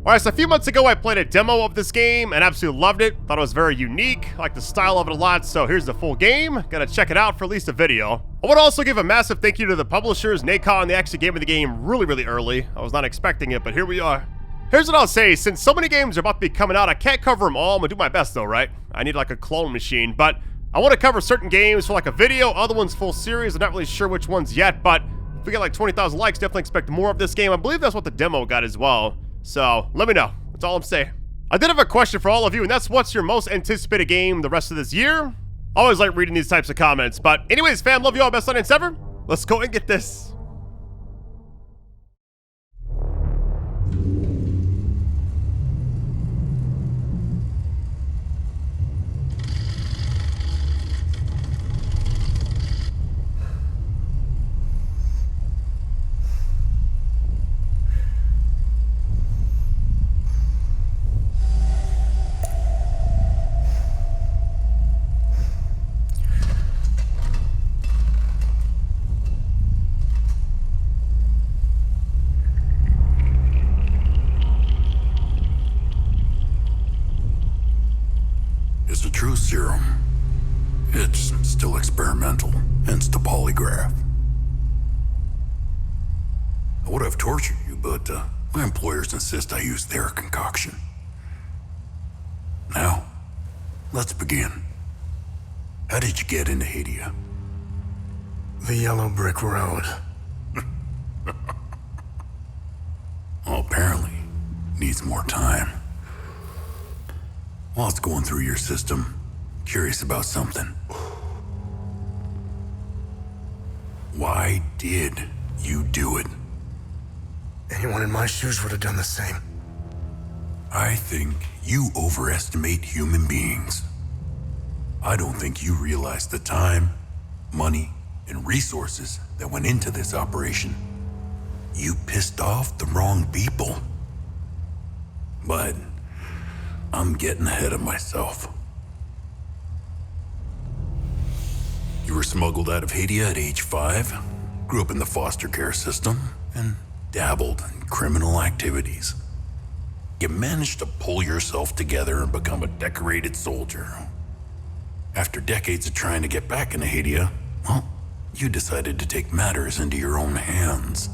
Alright, so a few months ago I played a demo of this game and absolutely loved it. Thought it was very unique, I like the style of it a lot, so here's the full game. Gotta check it out for at least a video. I want to also give a massive thank you to the publishers, Nacon. They actually gave me the game really early. I was not expecting it, but here we are. Here's what I'll say, since so many games are about to be coming out, I can't cover them all. I'm gonna do my best though, right? I need like a clone machine, but I want to cover certain games for like a video, other ones full series. I'm not really sure which ones yet, but if we get like 20,000 likes, definitely expect more of this game. I believe that's what the demo got as well. So, let me know. That's all I'm saying. I did have a question for all of you, and that's what's your most anticipated game the rest of this year? Always like reading these types of comments. But anyways, fam, love you all. Best audience ever. Let's go and get this. It's a true serum. It's still experimental, hence the polygraph. I would have tortured you, but my employers insist I use their concoction. Now, let's begin. How did you get into Hadia? The yellow brick road. Well, apparently, needs more time. While it's going through your system, curious about something. Why did you do it? Anyone in my shoes would have done the same. I think you overestimate human beings. I don't think you realize the time, money, and resources that went into this operation. You pissed off the wrong people. But I'm getting ahead of myself. You were smuggled out of Hadia at age 5, grew up in the foster care system, and dabbled in criminal activities. You managed to pull yourself together and become a decorated soldier. After decades of trying to get back into Hadia, well, you decided to take matters into your own hands.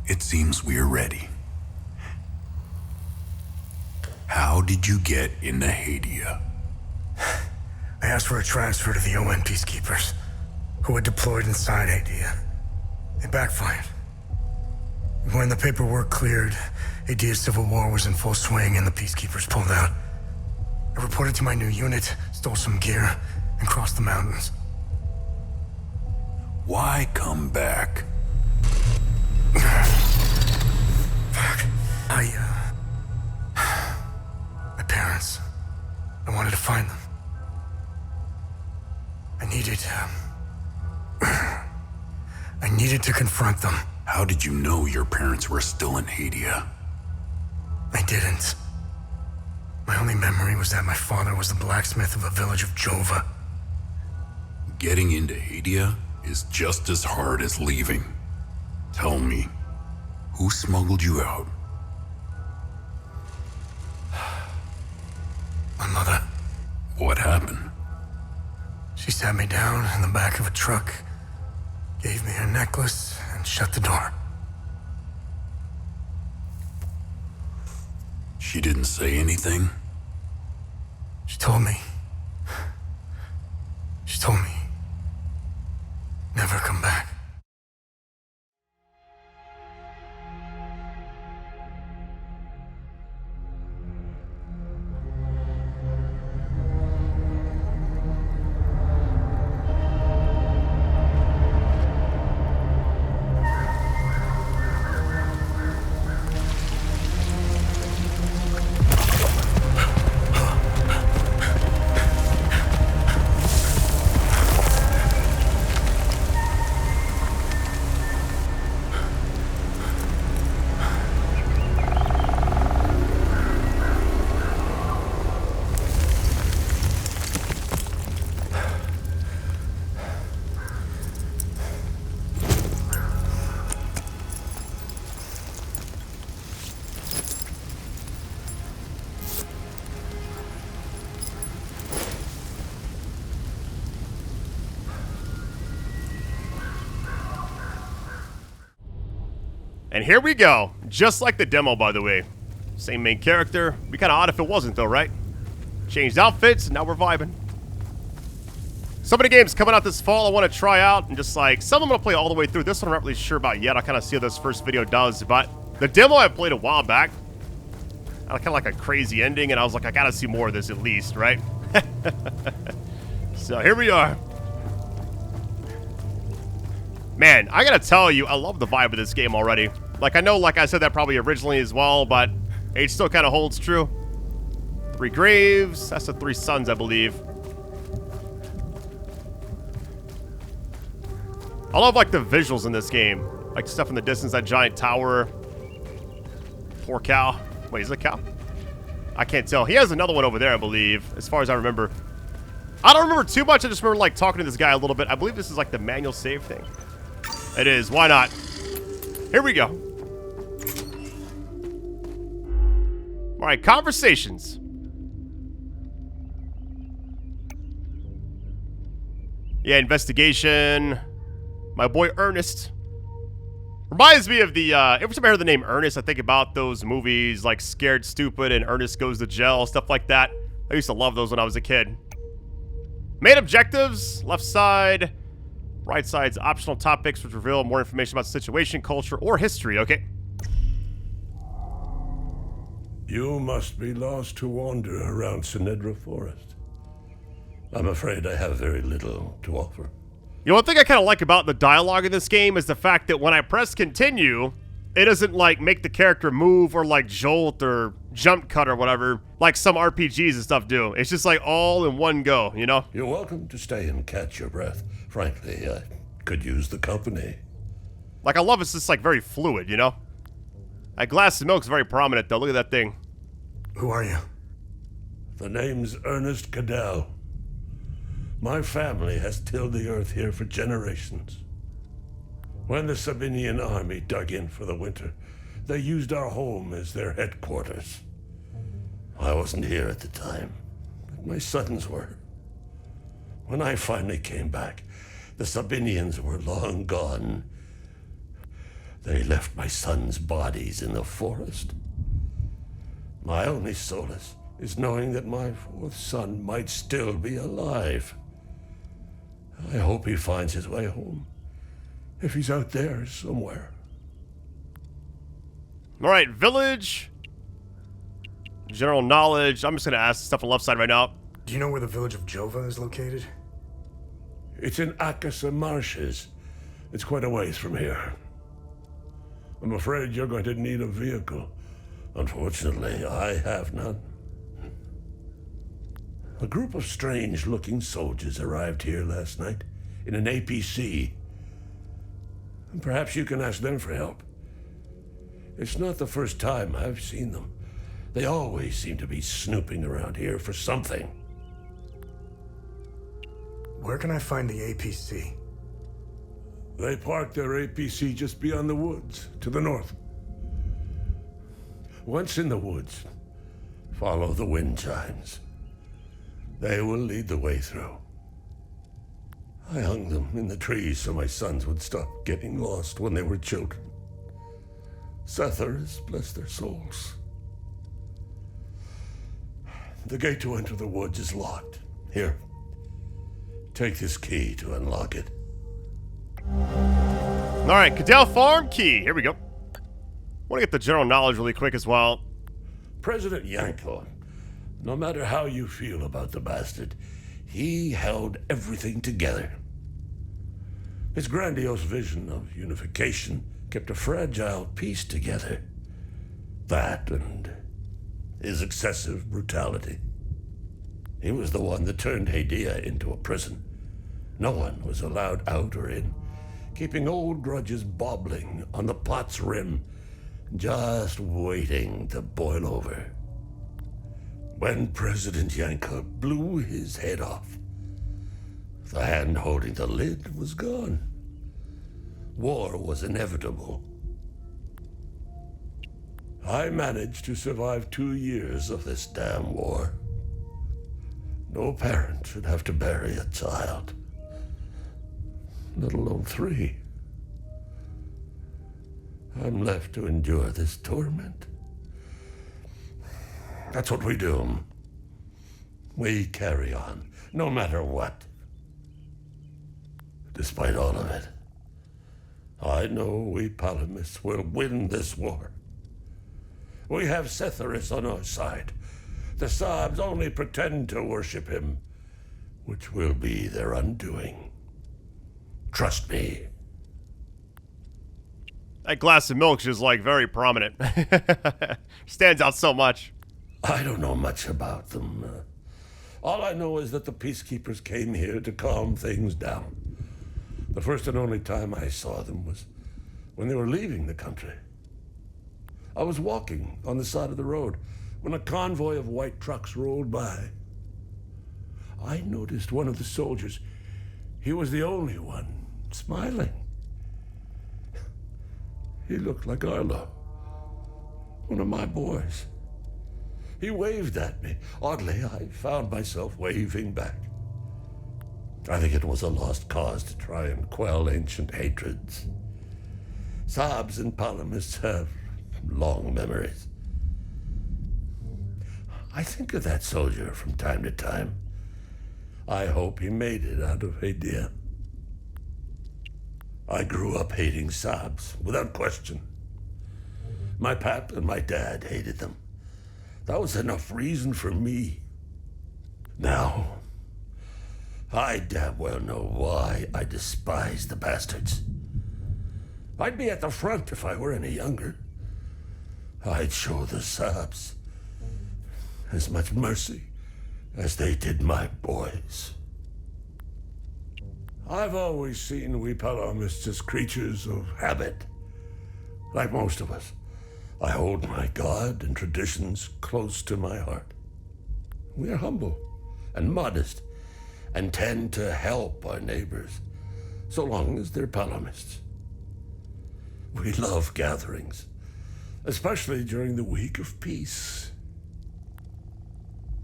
It seems we're ready. How did you get into Hadia? I asked for a transfer to the UN peacekeepers, who had deployed inside Hadia. It backfired. When the paperwork cleared, Hadia's civil war was in full swing and the peacekeepers pulled out. I reported to my new unit, stole some gear, and crossed the mountains. Why come back? Fuck. My parents. I wanted to find them. I needed to confront them. How did you know your parents were still in Hadia? I didn't. My only memory was that my father was the blacksmith of a village of Jova. Getting into Hadia is just as hard as leaving. Tell me, who smuggled you out? My mother. What happened? She sat me down in the back of a truck, gave me her necklace, and shut the door. She didn't say anything? She told me, never come back. And here we go. Just like the demo, by the way. Same main character. Be kind of odd if it wasn't, though, right? Changed outfits, and now we're vibing. So many games coming out this fall I want to try out, and just like, some of them I'll play all the way through. This one I'm not really sure about yet. I'll kind of see how this first video does, but the demo I played a while back, I kind of like a crazy ending, and I was like, I gotta see more of this at least, right? So here we are. Man, I gotta tell you, I love the vibe of this game already. Like, I know, like I said that probably originally as well, but it still kind of holds true. 3 graves, that's the 3 sons, I believe. I love, like, the visuals in this game. Like, stuff in the distance, that giant tower. Poor cow. Wait, is it a cow? I can't tell. He has another one over there, I believe, as far as I remember. I don't remember too much. I just remember, like, talking to this guy a little bit. I believe this is, like, the manual save thing. It is. Why not? Here we go. All right, conversations. Yeah, investigation. My boy Ernest. Reminds me of the, every time I hear the name Ernest, I think about those movies like Scared Stupid and Ernest Goes to Jail, stuff like that. I used to love those when I was a kid. Main objectives, left side. Right side's optional topics, which reveal more information about the situation, culture, or history. Okay. You must be lost to wander around Senedra Forest. I'm afraid I have very little to offer. You know, one thing I kind of like about the dialogue in this game is the fact that when I press continue, it doesn't, like, make the character move or, like, jolt or jump cut or whatever, like some RPGs and stuff do. It's just, like, all in one go, you know? You're welcome to stay and catch your breath. Frankly, I could use the company. Like, I love it's just, like, very fluid, you know? That glass of milk's very prominent, though. Look at that thing. Who are you? The name's Ernest Cadell. My family has tilled the earth here for generations. When the Sabinian army dug in for the winter, they used our home as their headquarters. I wasn't here at the time, but my sons were. When I finally came back, the Sabinians were long gone. They left my sons' bodies in the forest. My only solace is knowing that my 4th son might still be alive. I hope he finds his way home, if he's out there somewhere. All right, village. General knowledge. I'm just going to ask stuff on the left side right now. Do you know where the village of Jova is located? It's in Akasa marshes. It's quite a ways from here. I'm afraid you're going to need a vehicle. Unfortunately, I have none. A group of strange-looking soldiers arrived here last night in an APC. Perhaps you can ask them for help. It's not the first time I've seen them. They always seem to be snooping around here for something. Where can I find the APC? They parked their APC just beyond the woods, to the north. Once in the woods, follow the wind chimes. They will lead the way through. I hung them in the trees so my sons would stop getting lost when they were children. Setharus, bless their souls. The gate to enter the woods is locked. Here, take this key to unlock it. All right, Cadell Farm key. Here we go. Want to get the general knowledge really quick as well. President Nacon, no matter how you feel about the bastard, he held everything together. His grandiose vision of unification kept a fragile peace together. That and his excessive brutality. He was the one that turned Hadia into a prison. No one was allowed out or in, keeping old grudges bobbling on the pot's rim, just waiting to boil over. When President Yanka blew his head off, the hand holding the lid was gone. War was inevitable. I managed to survive 2 years of this damn war. No parent should have to bury a child, let alone 3. I'm left to endure this torment. That's what we do. We carry on, no matter what. Despite all of it, I know we Palamists will win this war. We have Setharis on our side. The Sabs only pretend to worship him, which will be their undoing. Trust me. That glass of milk is like very prominent. Stands out so much. I don't know much about them. All I know is that the peacekeepers came here to calm things down. The first and only time I saw them was when they were leaving the country. I was walking on the side of the road when a convoy of white trucks rolled by. I noticed one of the soldiers. He was the only one smiling. He looked like Arlo, one of my boys. He waved at me. Oddly, I found myself waving back. I think it was a lost cause to try and quell ancient hatreds. Sabs and Palamists have long memories. I think of that soldier from time to time. I hope he made it out of Hadia. I grew up hating Sabs, without question. My pap and my dad hated them. That was enough reason for me. Now, I damn well know why I despise the bastards. I'd be at the front if I were any younger. I'd show the Sabs as much mercy as they did my boys. I've always seen we Palamists as creatures of habit. Like most of us, I hold my God and traditions close to my heart. We are humble and modest and tend to help our neighbors, so long as they're Palamists. We love gatherings, especially during the week of peace.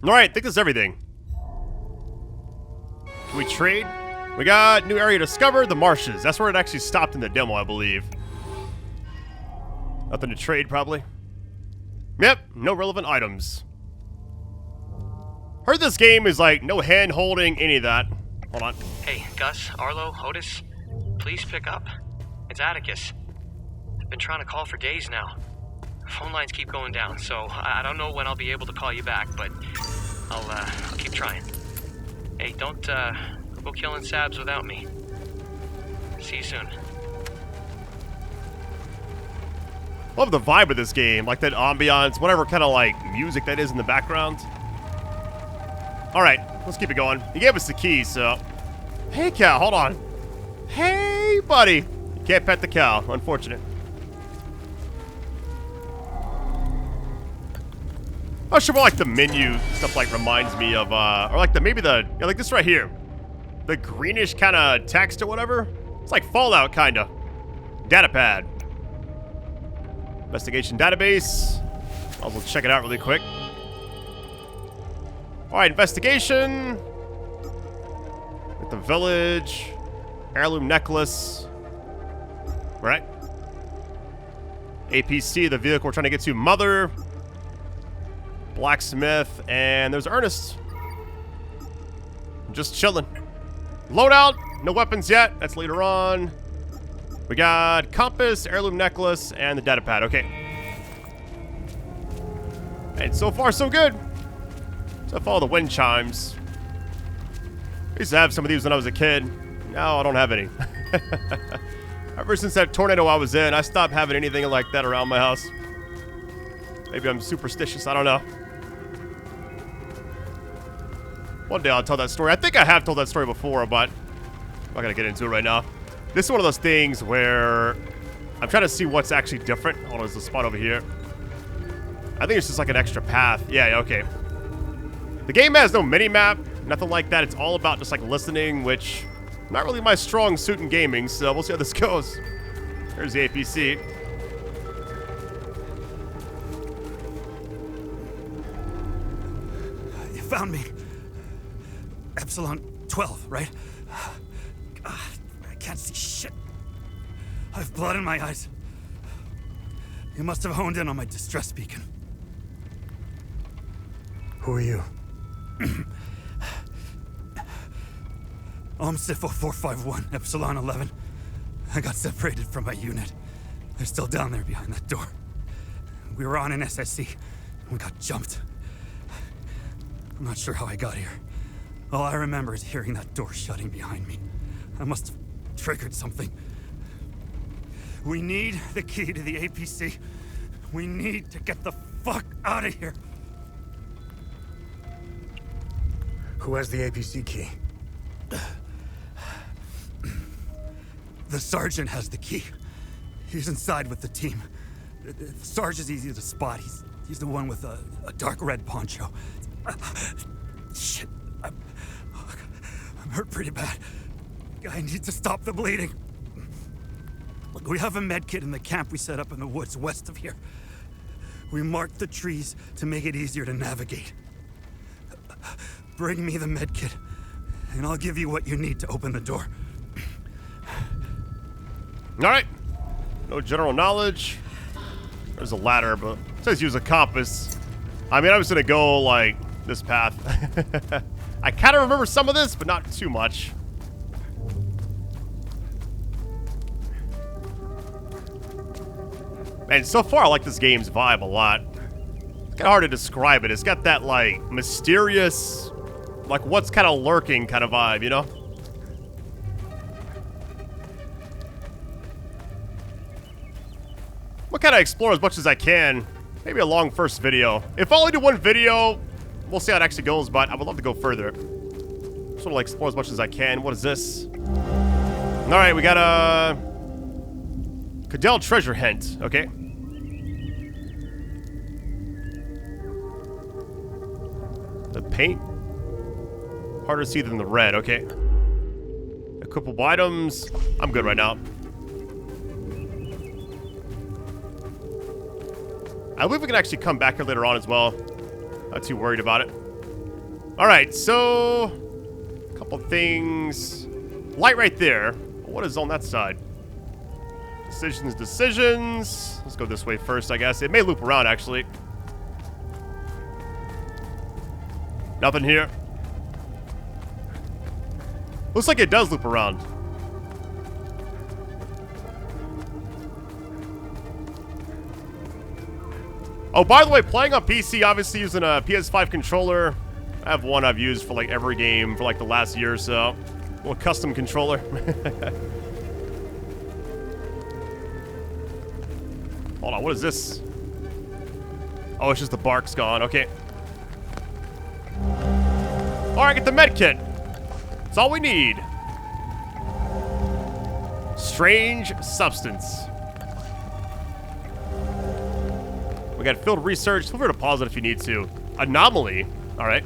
Alright, I think that's everything. Can we trade? We got new area discovered, the marshes. That's where it actually stopped in the demo, I believe. Nothing to trade, probably. Yep, no relevant items. Heard this game is like no hand holding, any of that. Hold on. Hey, Gus, Arlo, Otis, please pick up. It's Atticus. I've been trying to call for days now. Phone lines keep going down, so I don't know when I'll be able to call you back, but I'll keep trying. Hey, don't go killing Sabs without me. See you soon. Love the vibe of this game, like that ambiance, whatever kind of like music that is in the background. Alright, let's keep it going. He gave us the key, so... Hey, cow, hold on. Hey, buddy. You can't pet the cow, unfortunate. Not sure what like the menu stuff like reminds me of, or like the, maybe the, yeah, like this right here. The greenish kind of text or whatever. It's like Fallout, kind of. Datapad. Investigation database. I'll check it out really quick. Alright, investigation. At the village. Heirloom necklace. Right. APC, the vehicle we're trying to get to. Mother. Blacksmith. And there's Ernest. Just chilling. Loadout. No weapons yet. That's later on. We got compass, heirloom necklace, and the datapad. Okay. And so far, so good. So follow the wind chimes. I used to have some of these when I was a kid. Now I don't have any. Ever since that tornado I was in, I stopped having anything like that around my house. Maybe I'm superstitious. I don't know. One day I'll tell that story. I think I have told that story before, but I'm not going to get into it right now. This is one of those things where I'm trying to see what's actually different. Hold on, there's a spot over here. I think it's just like an extra path. Yeah, okay. The game has no mini-map, nothing like that. It's all about just like listening, which not really my strong suit in gaming, so we'll see how this goes. Here's the APC. You found me. Epsilon 12, right? I can't see shit. I have blood in my eyes. He must have honed in on my distress beacon. Who are you? Sifo 451, Epsilon 11. I got separated from my unit. They're still down there behind that door. We were on an SSC. We got jumped. I'm not sure how I got here. All I remember is hearing that door shutting behind me. I must have triggered something. We need the key to the APC. We need to get the fuck out of here. Who has the APC key? The sergeant has the key. He's inside with the team. The sergeant's easy to spot. He's the one with a dark red poncho. Shit. I'm hurt pretty bad. I need to stop the bleeding. Look, we have a med kit in the camp we set up in the woods west of here. We marked the trees to make it easier to navigate. Bring me the med kit, and I'll give you what you need to open the door. Alright. No general knowledge. There's a ladder, but it says use a compass. I mean, I'm just gonna go, like, this path. I kind of remember some of this, but not too much. Man, so far I like this game's vibe a lot. It's kind of hard to describe it. It's got that, like, mysterious, like, what's kind of lurking kind of vibe, you know? I'll kind of explore as much as I can. Maybe a long first video. If I only do one video, we'll see how it actually goes, but I would love to go further. Just want to, like, explore as much as I can. What is this? Alright, we got a Cadell treasure hint. Okay. The paint. Harder to see than the red. Okay. Equipable items. I'm good right now. I believe we can actually come back here later on as well. Not too worried about it. Alright, so a couple things. Light right there. What is on that side? Decisions. Let's go this way first, I guess. It may loop around, actually. Nothing here. Looks like it does loop around. Oh, by the way, playing on PC, obviously using a PS5 controller. I have one I've used for, like, every game for, like, the last year or so. A little custom controller. Hold on, what is this? Oh, it's just the bark's gone. Okay. Alright, get the med kit. That's all we need. Strange substance. We got field research. Feel free to pause it if you need to. Anomaly. Alright.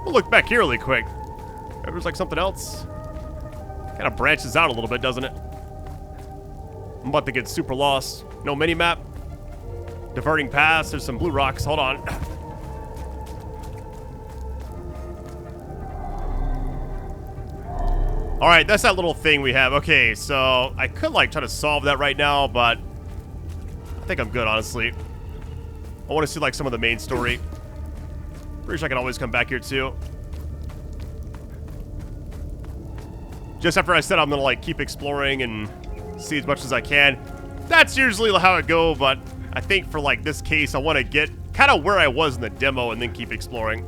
We'll look back here really quick. There's like something else. Kind of branches out a little bit, doesn't it? I'm about to get super lost. No mini-map. Diverting paths. There's some blue rocks. Hold on. Alright, that's that little thing we have. Okay, so I could, like, try to solve that right now, but I think I'm good, honestly. I want to see, like, some of the main story. Pretty sure I can always come back here, too. Just after I said I'm gonna, like, keep exploring and see as much as I can. That's usually how it goes, but I think for, like, this case, I want to get kind of where I was in the demo and then keep exploring.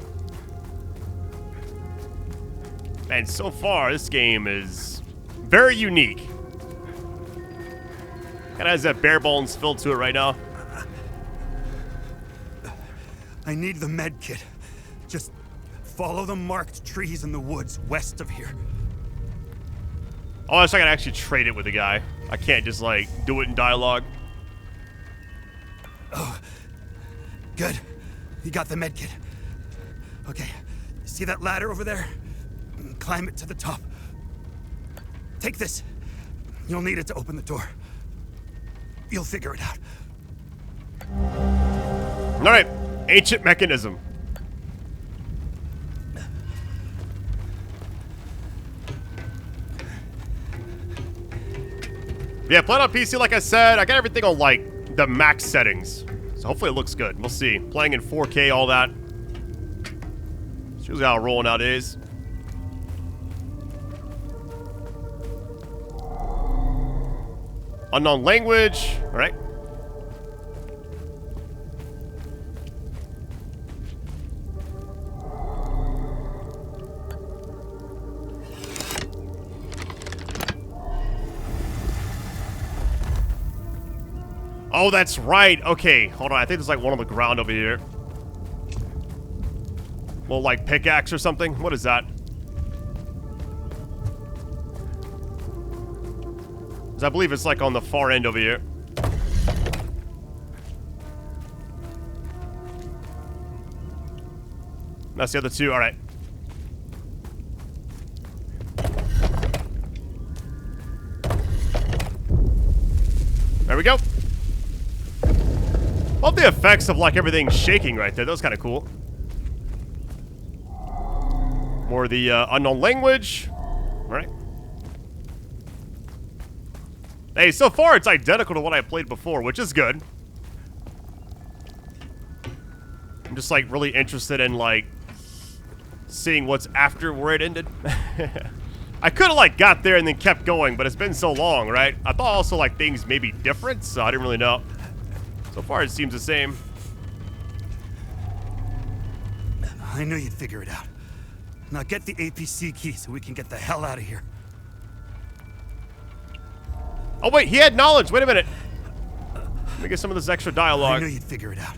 And so far, this game is very unique. Kind of has that bare bones feel to it right now. I need the med kit. Just follow the marked trees in the woods west of here. Oh, so I can actually trade it with the guy. I can't just, like, do it in dialogue. Oh, good. You got the med kit. Okay, see that ladder over there? Climb it to the top. Take this. You'll need it to open the door. You'll figure it out. All right, Ancient mechanism. Yeah, playing on PC, like I said, I got everything on, like, the max settings. So hopefully it looks good. We'll see. Playing in 4K, all that. It's usually how I roll nowadays. Unknown language. All right. Oh, that's right. Okay, hold on. I think there's like one on the ground over here. Little like pickaxe or something. What is that? 'Cause I believe it's like on the far end over here. That's the other two. All right. There we go. Love the effects of like everything shaking right there. That was kind of cool. More of the unknown language. All right. Hey, so far it's identical to what I played before, which is good. I'm just like really interested in like seeing what's after where it ended. I could have like got there and then kept going, but it's been so long, right? I thought also like things may be different, so I didn't really know. So far, it seems the same. I knew you'd figure it out. Now get the APC key so we can get the hell out of here. Oh, wait, he had knowledge. Wait a minute. Let me get some of this extra dialogue. I knew you'd figure it out.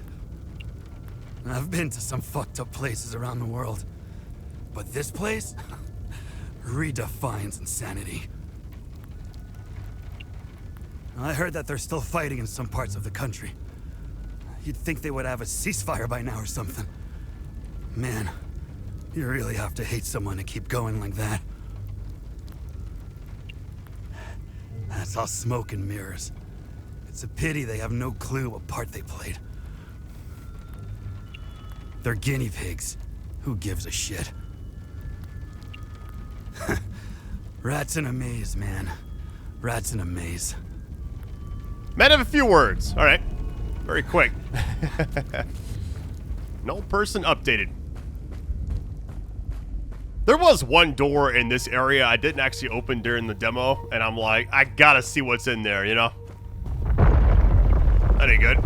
I've been to some fucked up places around the world. But this place redefines insanity. I heard that they're still fighting in some parts of the country. You'd think they would have a ceasefire by now or something. Man, you really have to hate someone to keep going like that. That's all smoke and mirrors. It's a pity they have no clue what part they played. They're guinea pigs. Who gives a shit? Rats in a maze, man. Rats in a maze. Might have a few words. All right. Very quick. No person updated. There was one door in this area I didn't actually open during the demo, and I'm like, I gotta see what's in there, you know? That ain't good.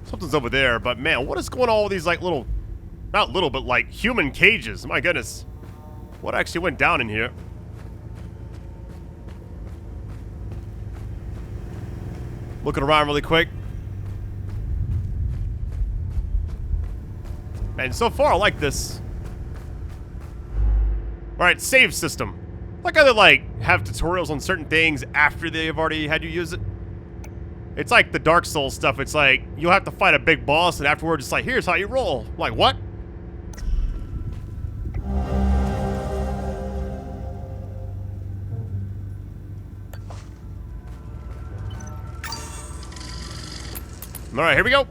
Something's over there, but man, what is going on with these like little, not little, but like human cages? My goodness. What actually went down in here? Looking around really quick. Man, so far I like this. Alright, save system. Like how they like have tutorials on certain things after they've already had you use it. It's like the Dark Souls stuff. It's like, you'll have to fight a big boss, and afterwards it's like, here's how you roll. I'm like, what? Alright, here we go.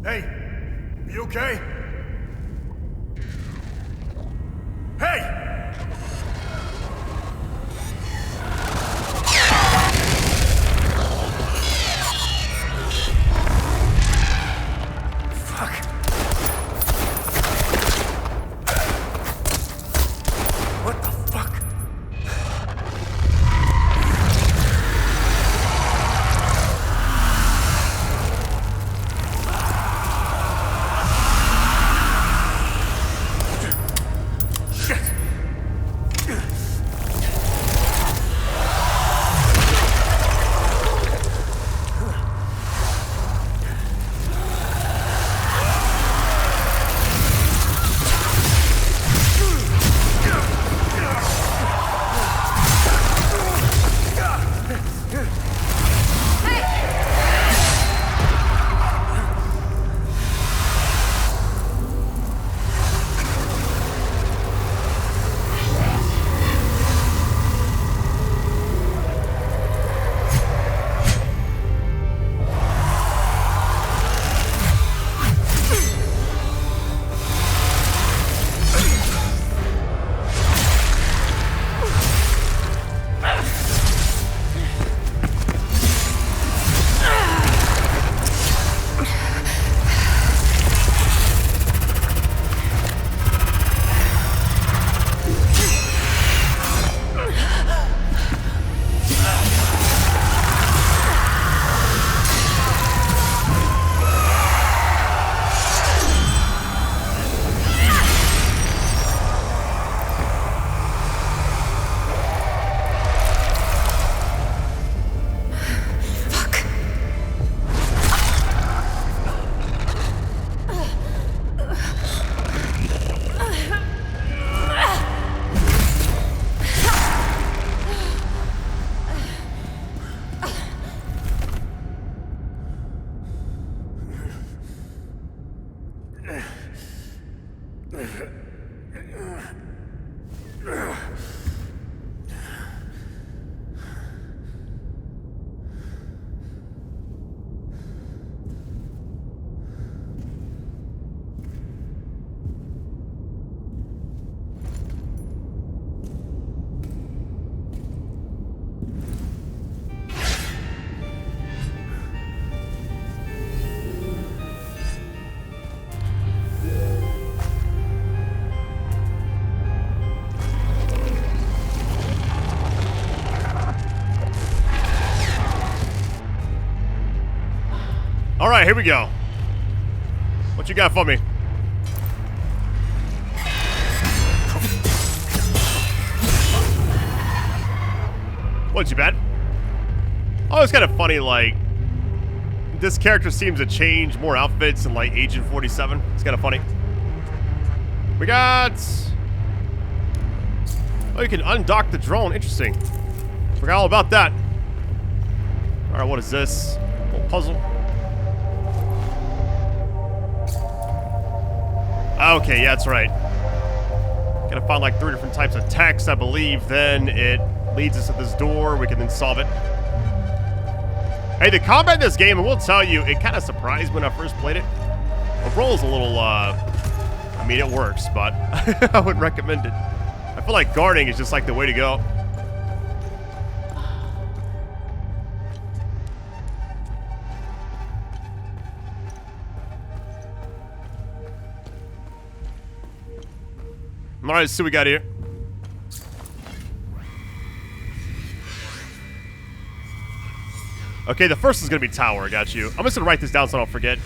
Hey, you okay? Hey! Fuck. What the fuck? Shit! All right, here we go. What you got for me? What'd you bet? Oh, it's kind of funny, like, this character seems to change more outfits than, like, Agent 47. It's kind of funny. We got... Oh, you can undock the drone. Interesting. Forgot all about that. Alright, what is this? A little puzzle. Okay, yeah, that's right. Gotta find, like, 3 different types of text, I believe. Then it leads us to this door. We can then solve it. Hey, the combat in this game, I will tell you, it kind of surprised me when I first played it. The roll is a little, I mean, it works, but I wouldn't recommend it. I feel like guarding is just like the way to go. All right, let's see what we got here. Okay, the first is going to be tower. I got you. I'm just going to write this down so I don't forget.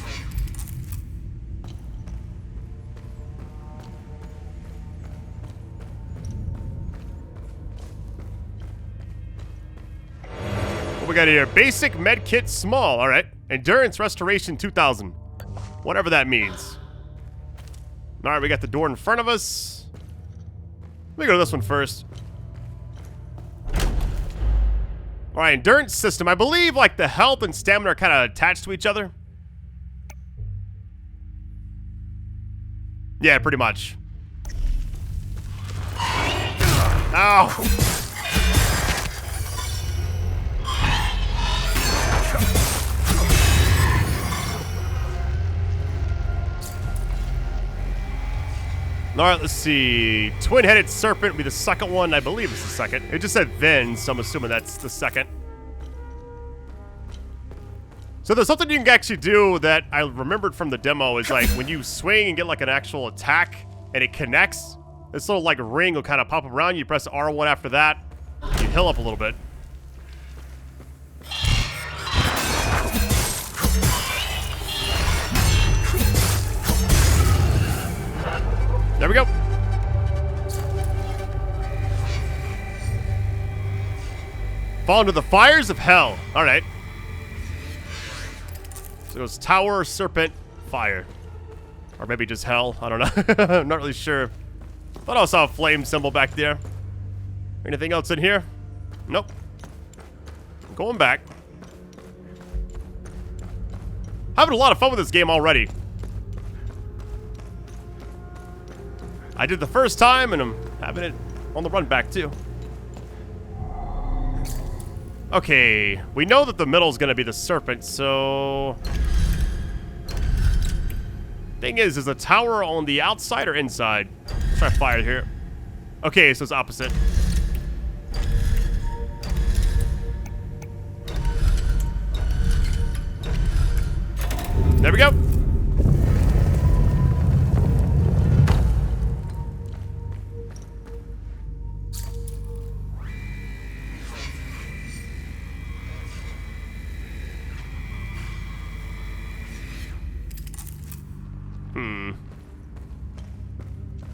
What we got here? Basic med kit small. All right. Endurance restoration 2000. Whatever that means. All right, we got the door in front of us. Let me go to this one first. All right, endurance system. I believe, like, the health and stamina are kind of attached to each other. Yeah, pretty much. Ow! All right, let's see. Twin-headed serpent will be the second one. I believe it's the second. It just said then, so I'm assuming that's the second. So there's something you can actually do that I remembered from the demo is like when you swing and get like an actual attack and it connects, this little like ring will kind of pop around. You press R1 after that, you heal up a little bit. There we go. Fall into the fires of hell. All right. So it goes tower, serpent, fire. Or maybe just hell. I don't know. I'm not really sure. Thought I saw a flame symbol back there. Anything else in here? Nope. I'm going back. Having a lot of fun with this game already. I did the first time, and I'm having it on the run back, too. Okay, we know that the middle is going to be the serpent, so... Thing is the tower on the outside or inside? Let's try fire here. Okay, so it's opposite. There we go.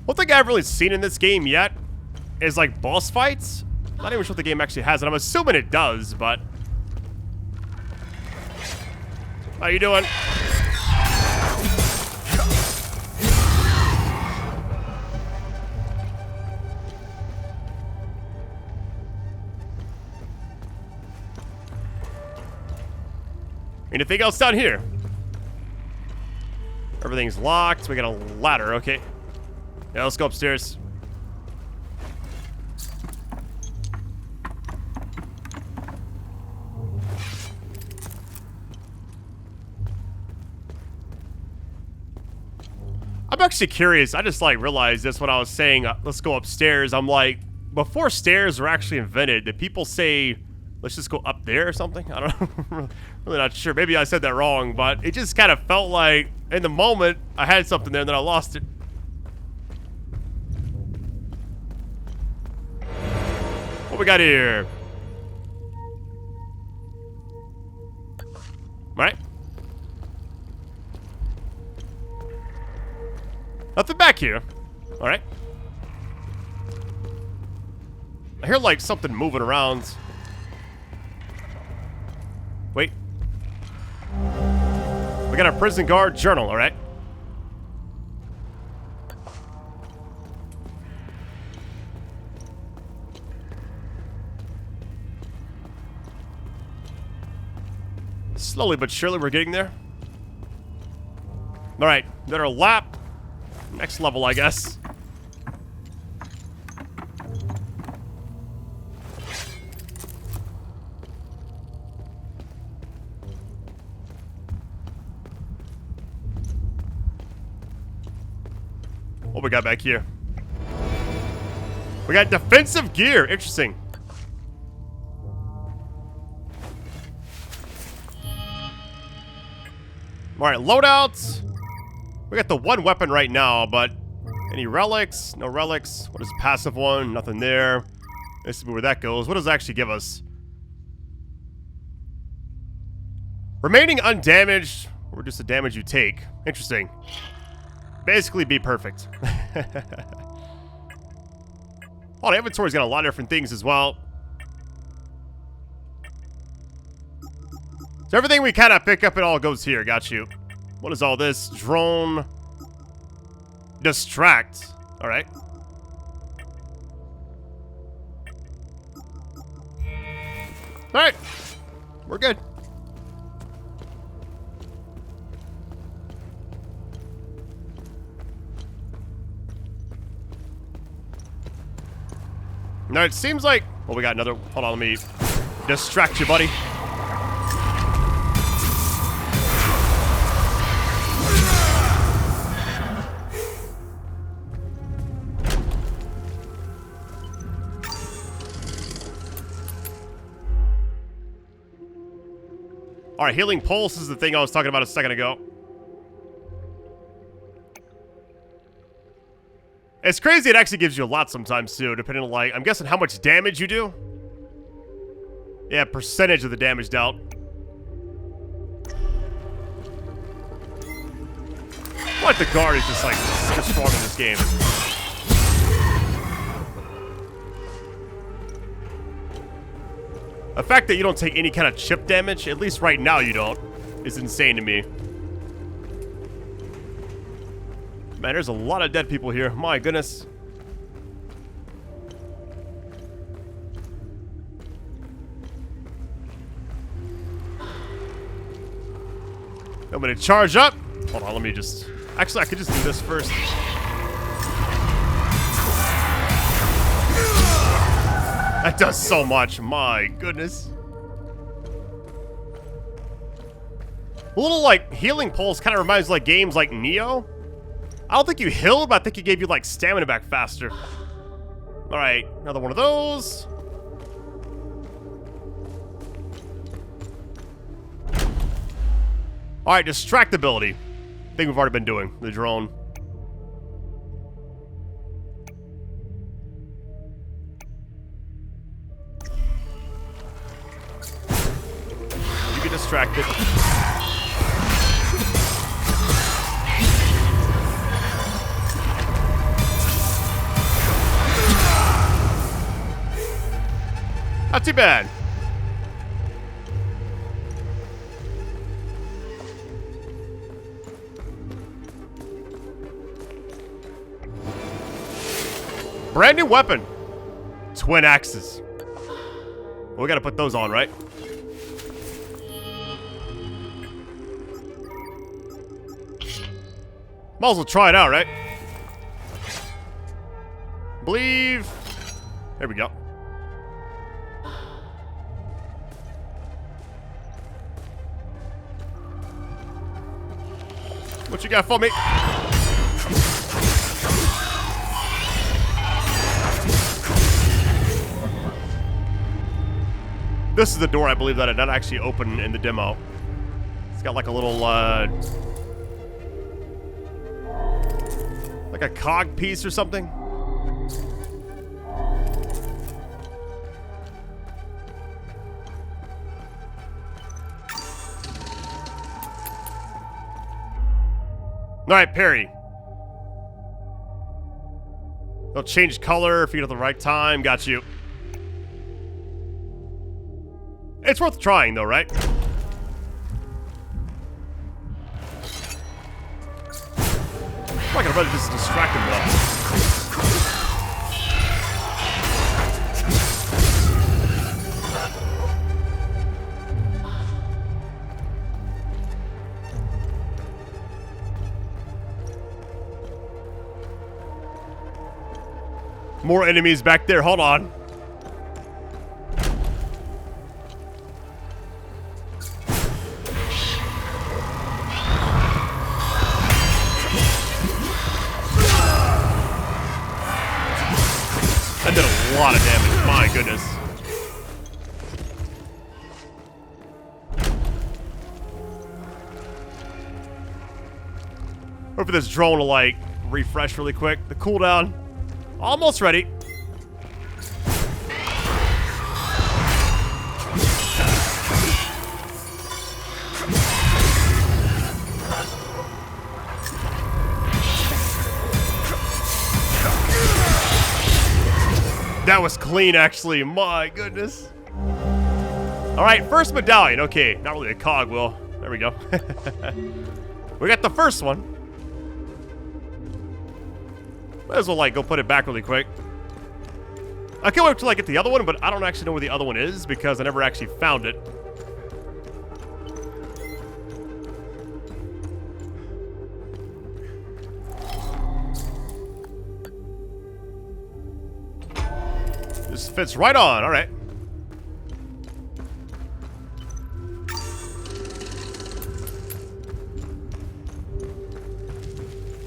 One thing I haven't really seen in this game yet is like boss fights. I'm not even sure if the game actually has it. I'm assuming it does, but... How you doing? Anything else down here? Everything's locked. We got a ladder. Okay. Yeah, let's go upstairs. I'm actually curious. I just like realized this when I was saying, let's go upstairs. I'm like, before stairs were actually invented, did people say, let's just go up there or something? I don't know. Really not sure. Maybe I said that wrong, but it just kind of felt like in the moment I had something there and then I lost it. What we got here? All right. Nothing back here. Alright. I hear like something moving around. Wait. We got a prison guard journal, alright. Slowly but surely we're getting there. Alright, another lap. Next level, I guess. What we got back here? We got defensive gear. Interesting. Alright, loadouts. We got the one weapon right now, but any relics? No relics. What is the passive one? Nothing there. Let's see where that goes. What does it actually give us? Remaining undamaged. Reduce the damage you take. Interesting. Basically be perfect. Oh, the inventory's got a lot of different things as well. So everything we kind of pick up, it all goes here. Got you. What is all this? Drone. Distract. Alright. Alright. We're good. Now it seems like... Well, we got another... Hold on, let me distract you, buddy. Alright, healing pulse is the thing I was talking about a second ago. It's crazy, it actually gives you a lot sometimes too, depending on, like, I'm guessing how much damage you do. Yeah, percentage of the damage dealt. What, the guard is just, like, super strong in this game. The fact that you don't take any kind of chip damage, at least right now you don't, is insane to me. Man, there's a lot of dead people here. My goodness. I'm gonna charge up. Hold on, let me just... Actually, I could just do this first. That does so much. My goodness. A little, like, healing pulse kind of reminds, like, games like Neo. I don't think you healed, but I think he gave you, like, stamina back faster. Alright, another one of those. Alright, distractibility. Thing we've already been doing, the drone. You get distracted. Not too bad. Brand new weapon. Twin axes. Well, we gotta put those on, right? Might as well try it out, right? Believe. There we go. What you got for me? This is the door, I believe, that I did actually open in the demo. It's got like a little, like a cog piece or something. Alright, parry. They'll change color if you get at the right time. Got you. It's worth trying, though, right? I'm not gonna really just distract him, though. More enemies back there. Hold on. That did a lot of damage. My goodness. Wait for this drone to, like, refresh really quick. The cooldown. Almost ready. That was clean, actually. My goodness. All right, first medallion. Okay, not really a cogwheel. There we go. We got the first one. Might as well, like, go put it back really quick. I can't wait till I get the other one, but I don't actually know where the other one is because I never actually found it. This fits right on. All right.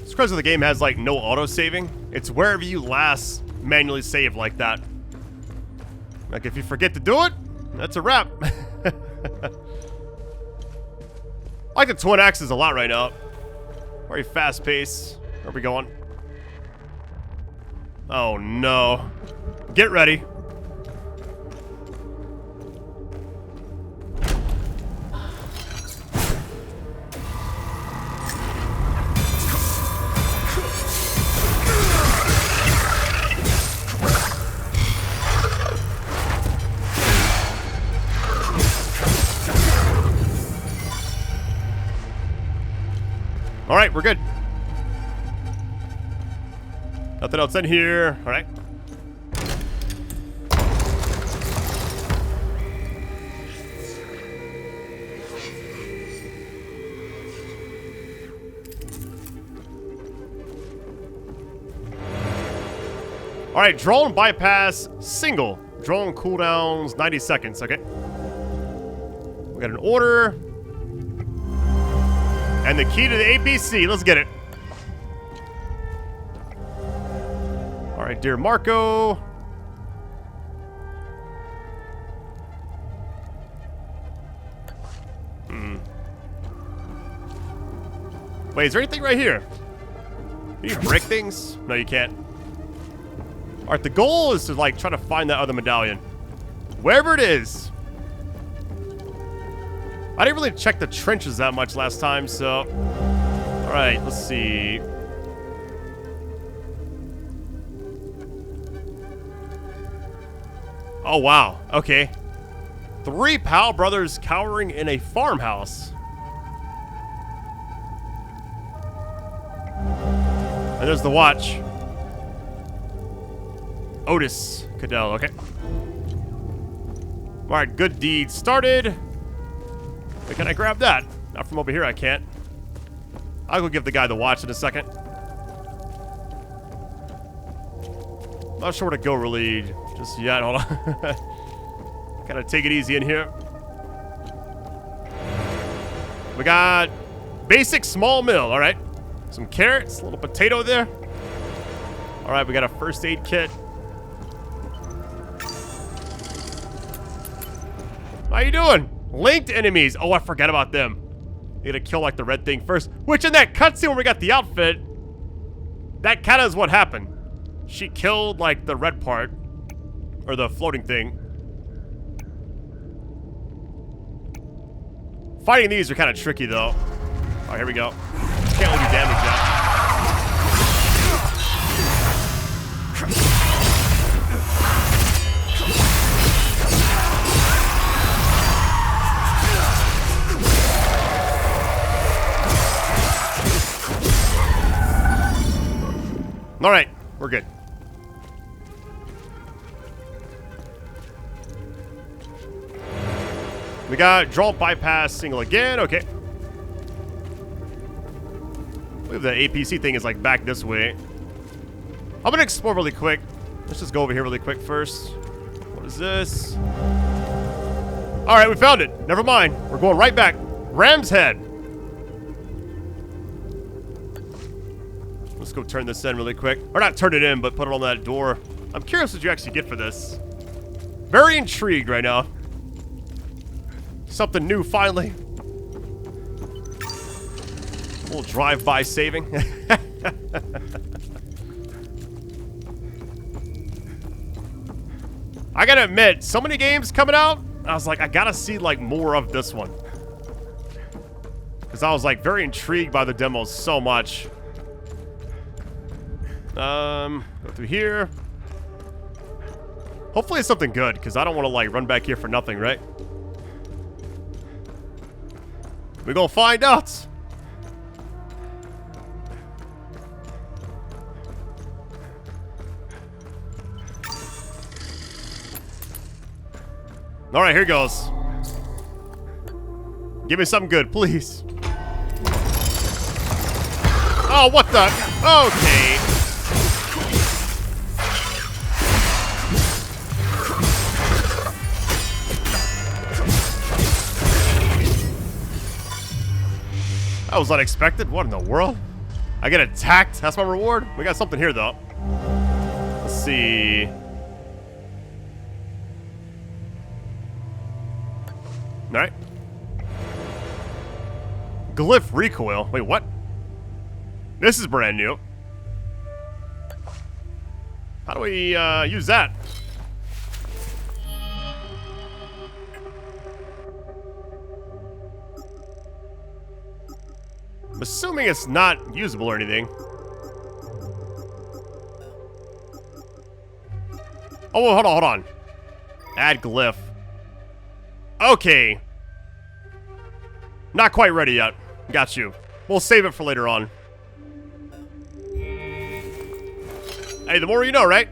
It's because the game has, like, no auto-saving. It's wherever you last manually save like that. Like, if you forget to do it, that's a wrap. I like the twin axes a lot right now. Very fast-paced. Where are we going? Oh, no. Get ready. All right, we're good. Nothing else in here. All right. All right, drone bypass single. Drone cooldowns 90 seconds. Okay. We got an order. And the key to the APC. Let's get it. All right, dear Marco. Wait, is there anything right here? Can you break things? No, you can't. All right, the goal is to, like, try to find that other medallion. Wherever it is. I didn't really check the trenches that much last time, so... Alright, let's see. Oh, wow. Okay. 3 Powell brothers cowering in a farmhouse. And there's the watch. Otis Cadell, okay. Alright, good deed started. Wait, can I grab that? Not from over here, I can't. I'll go give the guy the watch in a second. Not sure where to go really just yet. Hold on. Gotta take it easy in here. We got basic small meal, all right. Some carrots, a little potato there. All right, we got a first aid kit. How you doing? Linked enemies. Oh, I forgot about them. You gotta kill, like, the red thing first. Which, in that cutscene when we got the outfit, that kind of is what happened. She killed, like, the red part. Or the floating thing. Fighting these are kind of tricky, though. All right, here we go. Can't really do damage yet. All right, we're good. We got draw bypass single again. Okay. I believe the APC thing is like back this way. I'm gonna explore really quick. Let's just go over here really quick first. What is this? All right, we found it. Never mind. We're going right back. Ram's Head. Let's go turn this in really quick. Or not turn it in, but put it on that door. I'm curious what you actually get for this. Very intrigued right now. Something new, finally. A little drive-by saving. I gotta admit, so many games coming out, I was like, I gotta see like more of this one. Because I was like very intrigued by the demos so much. Go through here. Hopefully it's something good, because I don't want to like run back here for nothing, right? We're gonna find out. All right, here goes. Give me something good, please. Oh, what the? Okay. That was unexpected. What in the world? I get attacked? That's my reward? We got something here, though. Let's see. Alright. Glyph recoil. Wait, what? This is brand new. How do we use that? I'm assuming it's not usable or anything. Oh, hold on, hold on. Add glyph. Okay. Not quite ready yet. Got you. We'll save it for later on. Hey, the more you know, right?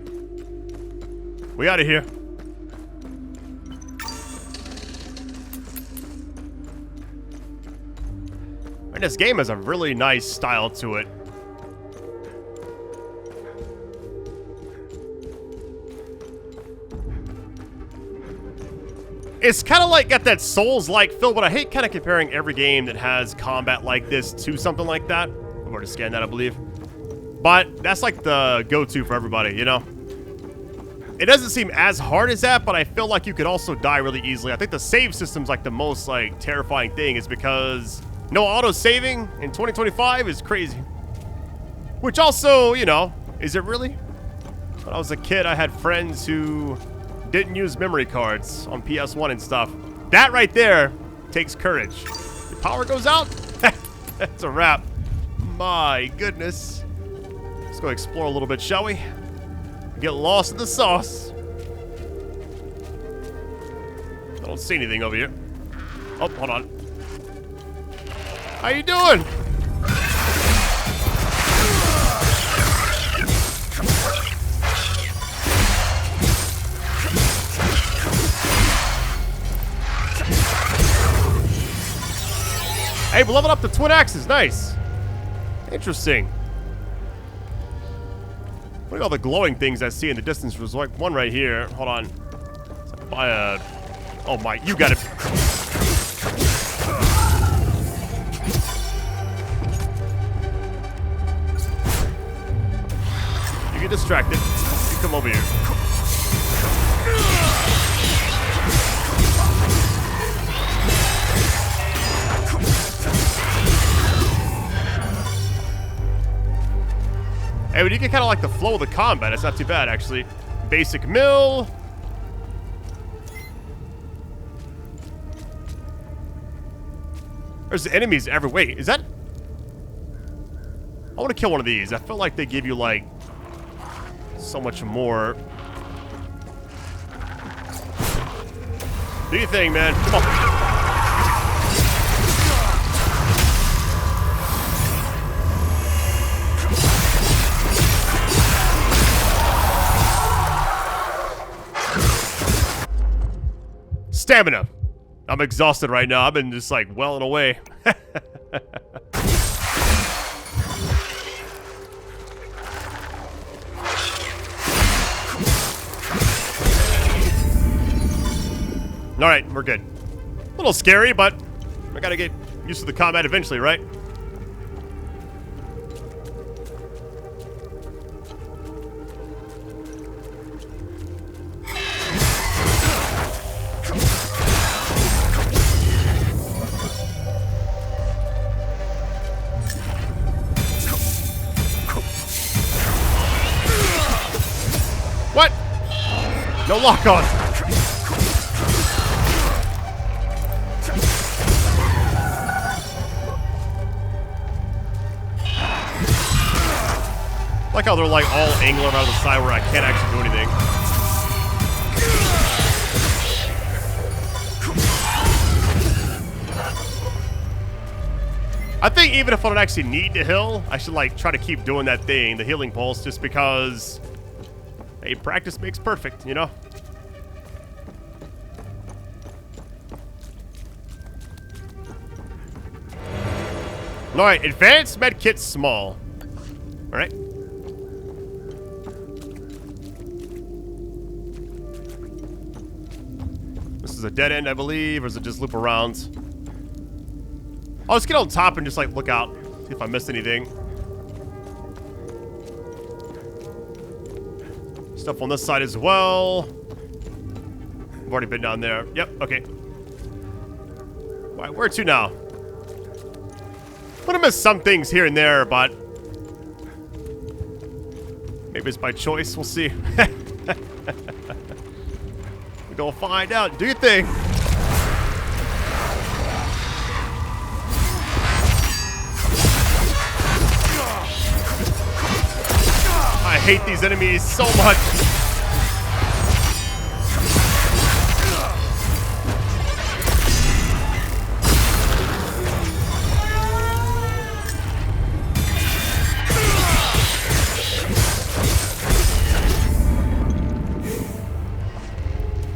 We out of here. And this game has a really nice style to it. It's kind of like got that Souls-like feel, but I hate kind of comparing every game that has combat like this to something like that. I've already scanned that, I believe. But that's like the go-to for everybody, you know? It doesn't seem as hard as that, but I feel like you could also die really easily. I think the save system's like the most like terrifying thing is because no auto-saving in 2025 is crazy. Which also, you know, is it really? When I was a kid, I had friends who didn't use memory cards on PS1 and stuff. That right there takes courage. The power goes out? That's a wrap. My goodness. Let's go explore a little bit, shall we? Get lost in the sauce. I don't see anything over here. Oh, hold on. How you doing? Hey, we're leveling up the twin axes. Nice. Interesting. Look at all the glowing things I see in the distance. There's like one right here. Hold on. By a... Oh my, you got it. You get distracted. You come over here. Hey, but you get kind of like the flow of the combat. It's not too bad, actually. Basic mill. There's enemies everywhere. Wait, is that... I want to kill one of these. I feel like they give you, like, So much more. Do your thing, man. Come on. Stamina. I'm exhausted right now. I've been just like welling away. Alright, we're good. A little scary, but I gotta get used to the combat eventually, right? What? No lock on. I like how they're like all angling out of the side where I can't actually do anything. I think even if I don't actually need to heal, I should like try to keep doing that thing, the healing pulse, just because, hey, practice makes perfect, you know? Alright, advanced medkit small. Alright. This is a dead end, I believe, or is it just loop around? I'll just get on top and just like look out, see if I missed anything. Stuff on this side as well. I've already been down there. Yep, okay. Alright, where to now? I'm gonna miss some things here and there, but maybe it's by choice. We'll see. We're gonna find out. Do your thing. I hate these enemies so much.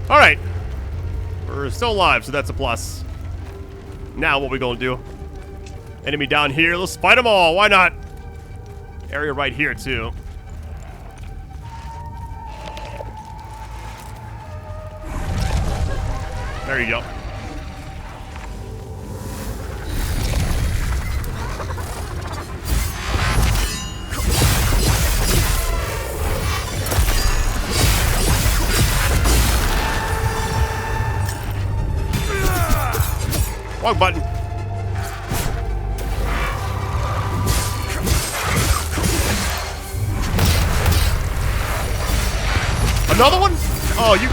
Alright. We're still alive, so that's a plus. Now what we gonna do? Enemy down here. Let's fight them all. Why not? Area right here, too. There you go. Wrong button. Another one? Oh, you...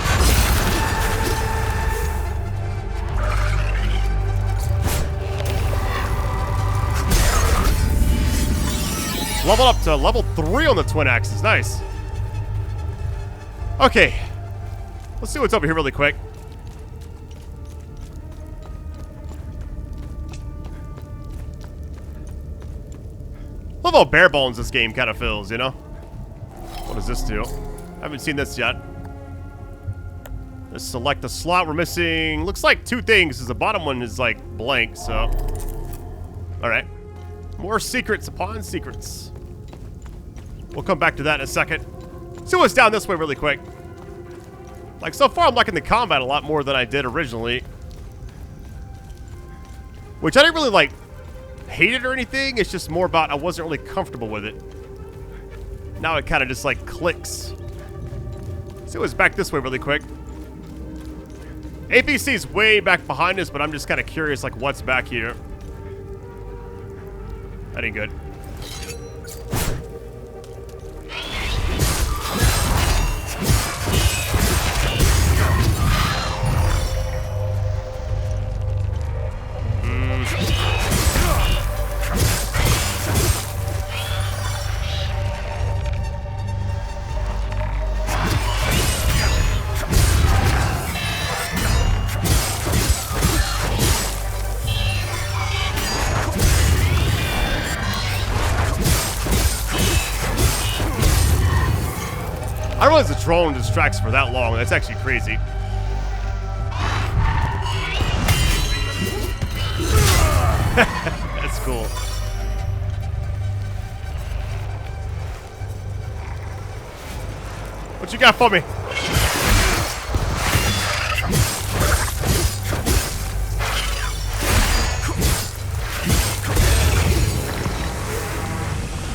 Level up to level 3 on the twin axes. Nice. Okay. Let's see what's over here really quick. Love how bare bones this game kind of feels, you know? What does this do? I haven't seen this yet. Let's select the slot. We're missing, looks like 2 things, because the bottom one is like blank, so. Alright. More secrets upon secrets. We'll come back to that in a second. See what's down this way really quick. Like, so far I'm liking the combat a lot more than I did originally. Which I didn't really, like, hate it or anything. It's just more about I wasn't really comfortable with it. Now it kind of just, like, clicks. See what's back this way really quick. APC's way back behind us, but I'm just kind of curious, like, what's back here. That ain't good. I realize the drone distracts for that long. That's actually crazy. That's cool. What you got for me?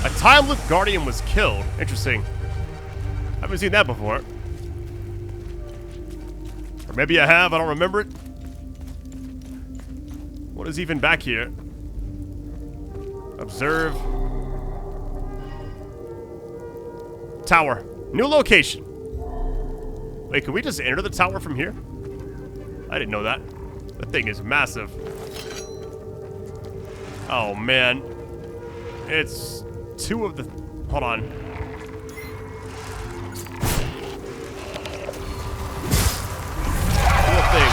A time loop guardian was killed. Interesting. I haven't seen that before. Or maybe I have, I don't remember it. What is even back here? Observe. Tower. New location. Wait, can we just enter the tower from here? I didn't know that. That thing is massive. Oh, man. It's two of the... Hold on. Cool thing.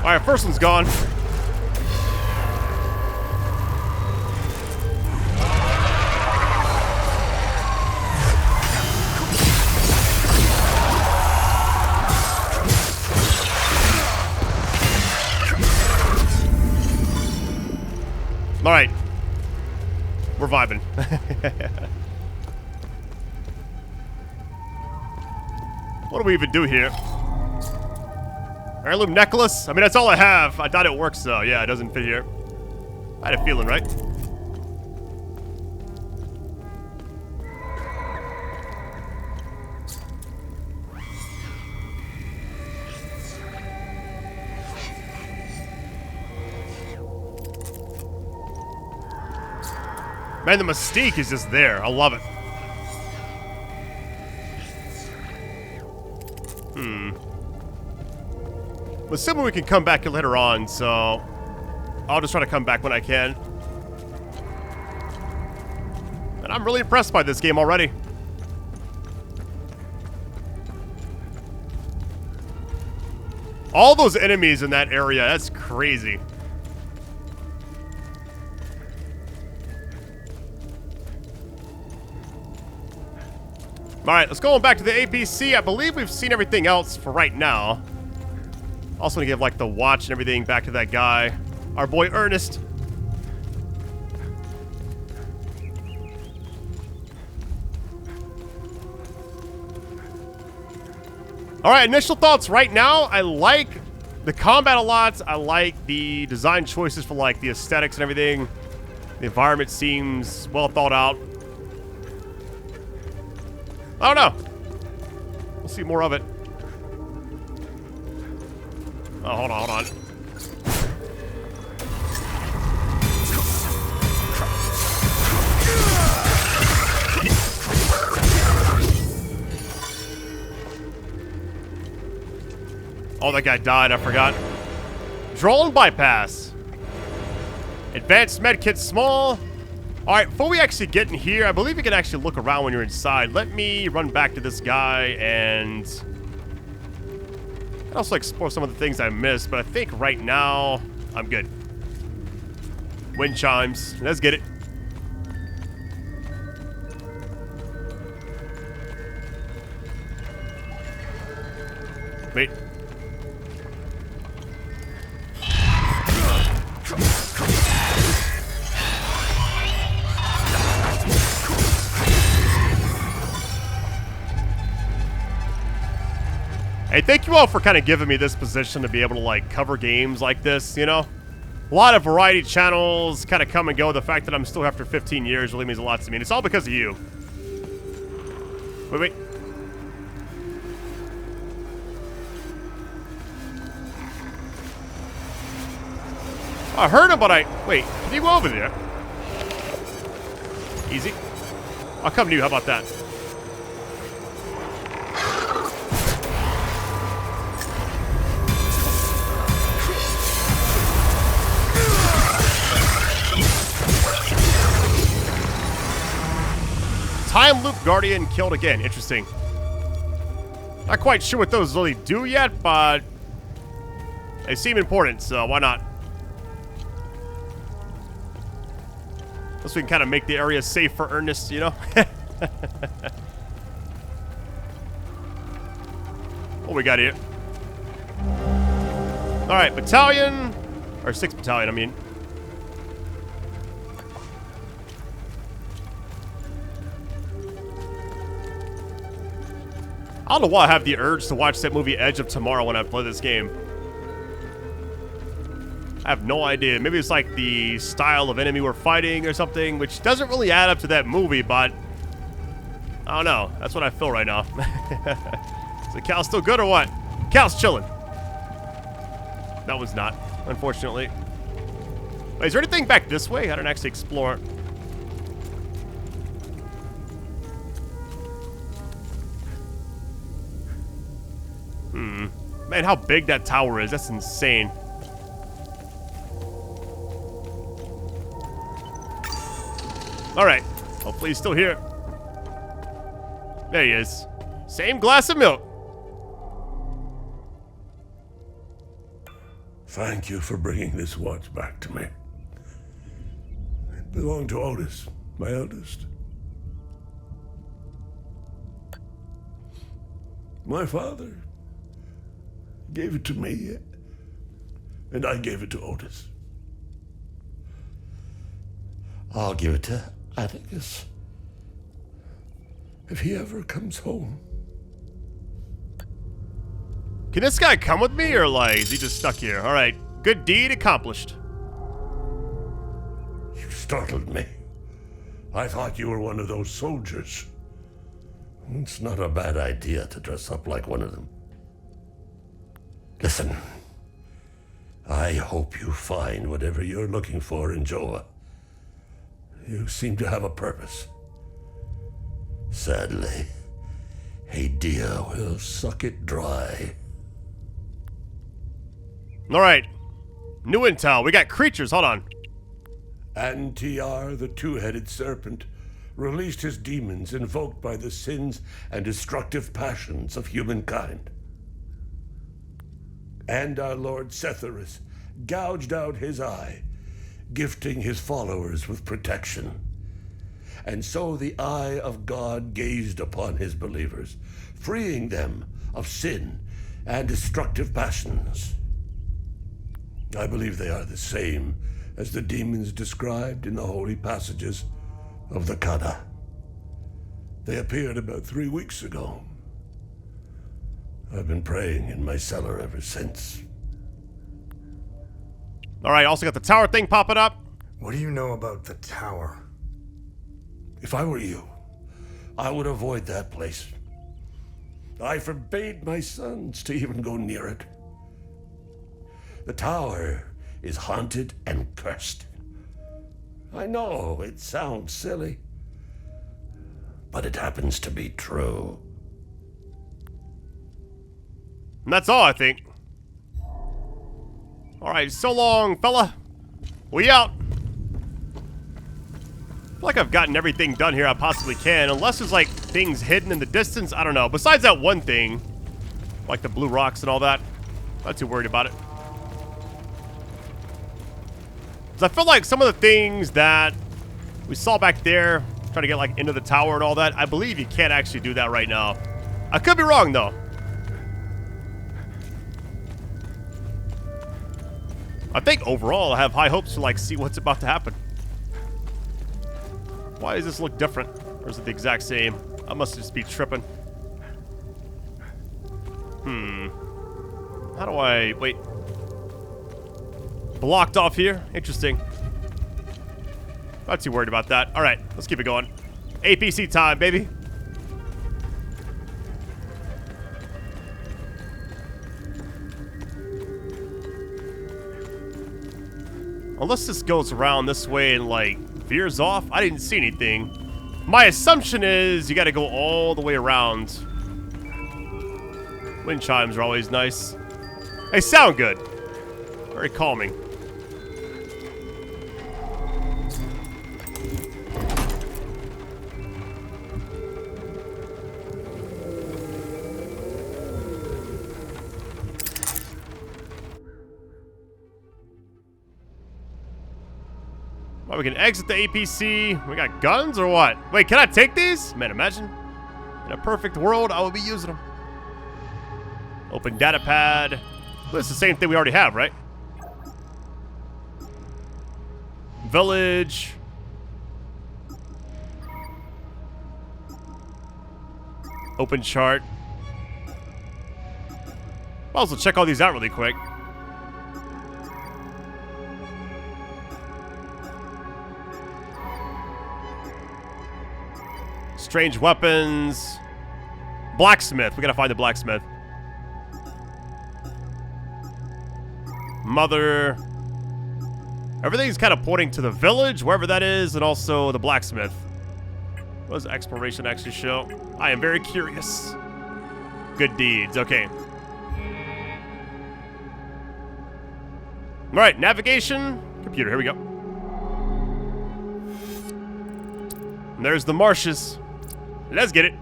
Alright, first one's gone. Alright. We're vibing. What do we even do here? Heirloom necklace? I mean, that's all I have. I thought it works, though. Yeah, it doesn't fit here. I had a feeling, right? Man, the mystique is just there. I love it. I'm assuming we can come back later on, so I'll just try to come back when I can. And I'm really impressed by this game already. All those enemies in that area, that's crazy. Alright, let's go on back to the APC. I believe we've seen everything else for right now. Also gonna give, like, the watch and everything back to that guy. Our boy Ernest. Alright, initial thoughts right now. I like the combat a lot. I like the design choices for, like, the aesthetics and everything. The environment seems well thought out. I don't know. We'll see more of it. Oh, hold on, hold on. Oh, that guy died, I forgot. Drone bypass. Advanced medkit small. Alright, before we actually get in here, I believe you can actually look around when you're inside. Let me run back to this guy and also explore some of the things I missed, but I think right now I'm good. Wind chimes. Let's get it. Wait. Hey, thank you all for kind of giving me this position to be able to, like, cover games like this, you know? A lot of variety channels kind of come and go. The fact that I'm still after 15 years really means a lot to me. And it's all because of you. Wait, wait. Oh, I heard him, but wait, can you go over there? Easy. I'll come to you. How about that? Time loop guardian killed again. Interesting. Not quite sure what those really do yet, but they seem important, so why not? Unless we can kind of make the area safe for Ernest, you know? What we got here? Alright, battalion. Or 6th battalion, I mean. I don't know why I have the urge to watch that movie Edge of Tomorrow when I play this game. I have no idea. Maybe it's like the style of enemy we're fighting or something, which doesn't really add up to that movie, but I don't know. That's what I feel right now. Is the Cal still good or what? Cal's chilling. That one's not, unfortunately. Wait, is there anything back this way? I didn't actually explore. Man, how big that tower is. That's insane. Alright. Hopefully he's still here. There he is. Same glass of milk. Thank you for bringing this watch back to me. It belonged to Otis, my eldest. My father gave it to me, and I gave it to Otis. I'll give it to Atticus if he ever comes home. Can this guy come with me, or like, is he just stuck here? Alright, good deed accomplished. You startled me. I thought you were one of those soldiers. It's not a bad idea to dress up like one of them. Listen, I hope you find whatever you're looking for in Joa. You seem to have a purpose. Sadly, Hadia will suck it dry. Alright. New intel. We got creatures. Hold on. Antiar, the two-headed serpent, released his demons invoked by the sins and destructive passions of humankind. And our Lord Setherus gouged out his eye, gifting his followers with protection. And so the eye of God gazed upon his believers, freeing them of sin and destructive passions. I believe they are the same as the demons described in the holy passages of the Kada. They appeared about 3 weeks ago. I've been praying in my cellar ever since. Alright, also got the tower thing popping up. What do you know about the tower? If I were you, I would avoid that place. I forbade my sons to even go near it. The tower is haunted and cursed. I know it sounds silly, but it happens to be true. And that's all, I think. Alright, so long, fella. We out. I feel like I've gotten everything done here I possibly can, unless there's like things hidden in the distance. I don't know. Besides that one thing, like the blue rocks and all that, not too worried about it. Because I feel like some of the things that we saw back there, trying to get like into the tower and all that, I believe you can't actually do that right now. I could be wrong though. I think overall I have high hopes to like see what's about to happen. Why does this look different? Or is it the exact same? I must just be tripping. How do I... Wait. Blocked off here? Interesting. Not too worried about that. Alright, let's keep it going. APC time, baby. Unless this goes around this way and, like, veers off. I didn't see anything. My assumption is you gotta go all the way around. Wind chimes are always nice. They sound good. Very calming. Well, we can exit the APC. We got guns or what? Wait, can I take these? Man, imagine. In a perfect world, I would be using them. Open data pad. Well, it's the same thing we already have, right? Village. Open chart. I'll also check all these out really quick. Strange weapons. Blacksmith. We gotta find the blacksmith. Mother. Everything's kind of pointing to the village, wherever that is, and also the blacksmith. What does exploration actually show? I am very curious. Good deeds. Okay. All right, navigation. Computer, here we go. And there's the marshes. Let's get it.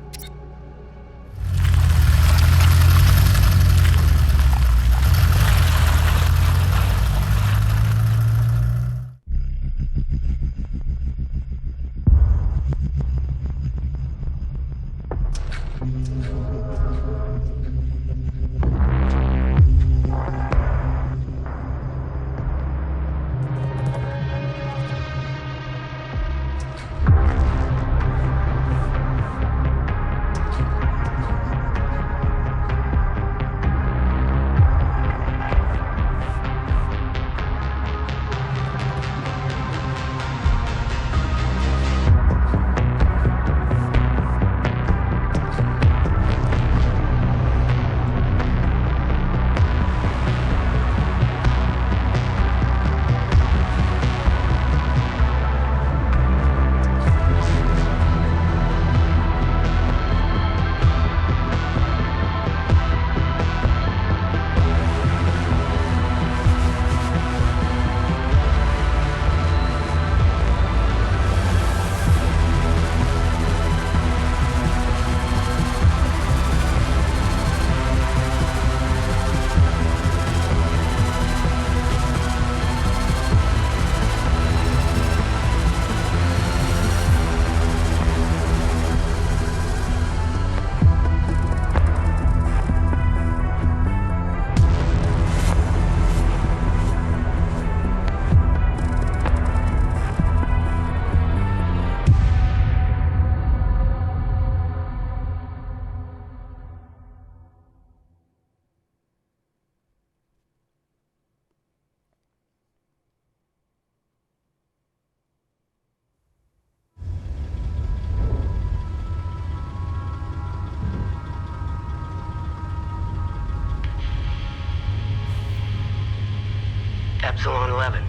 Epsilon 11.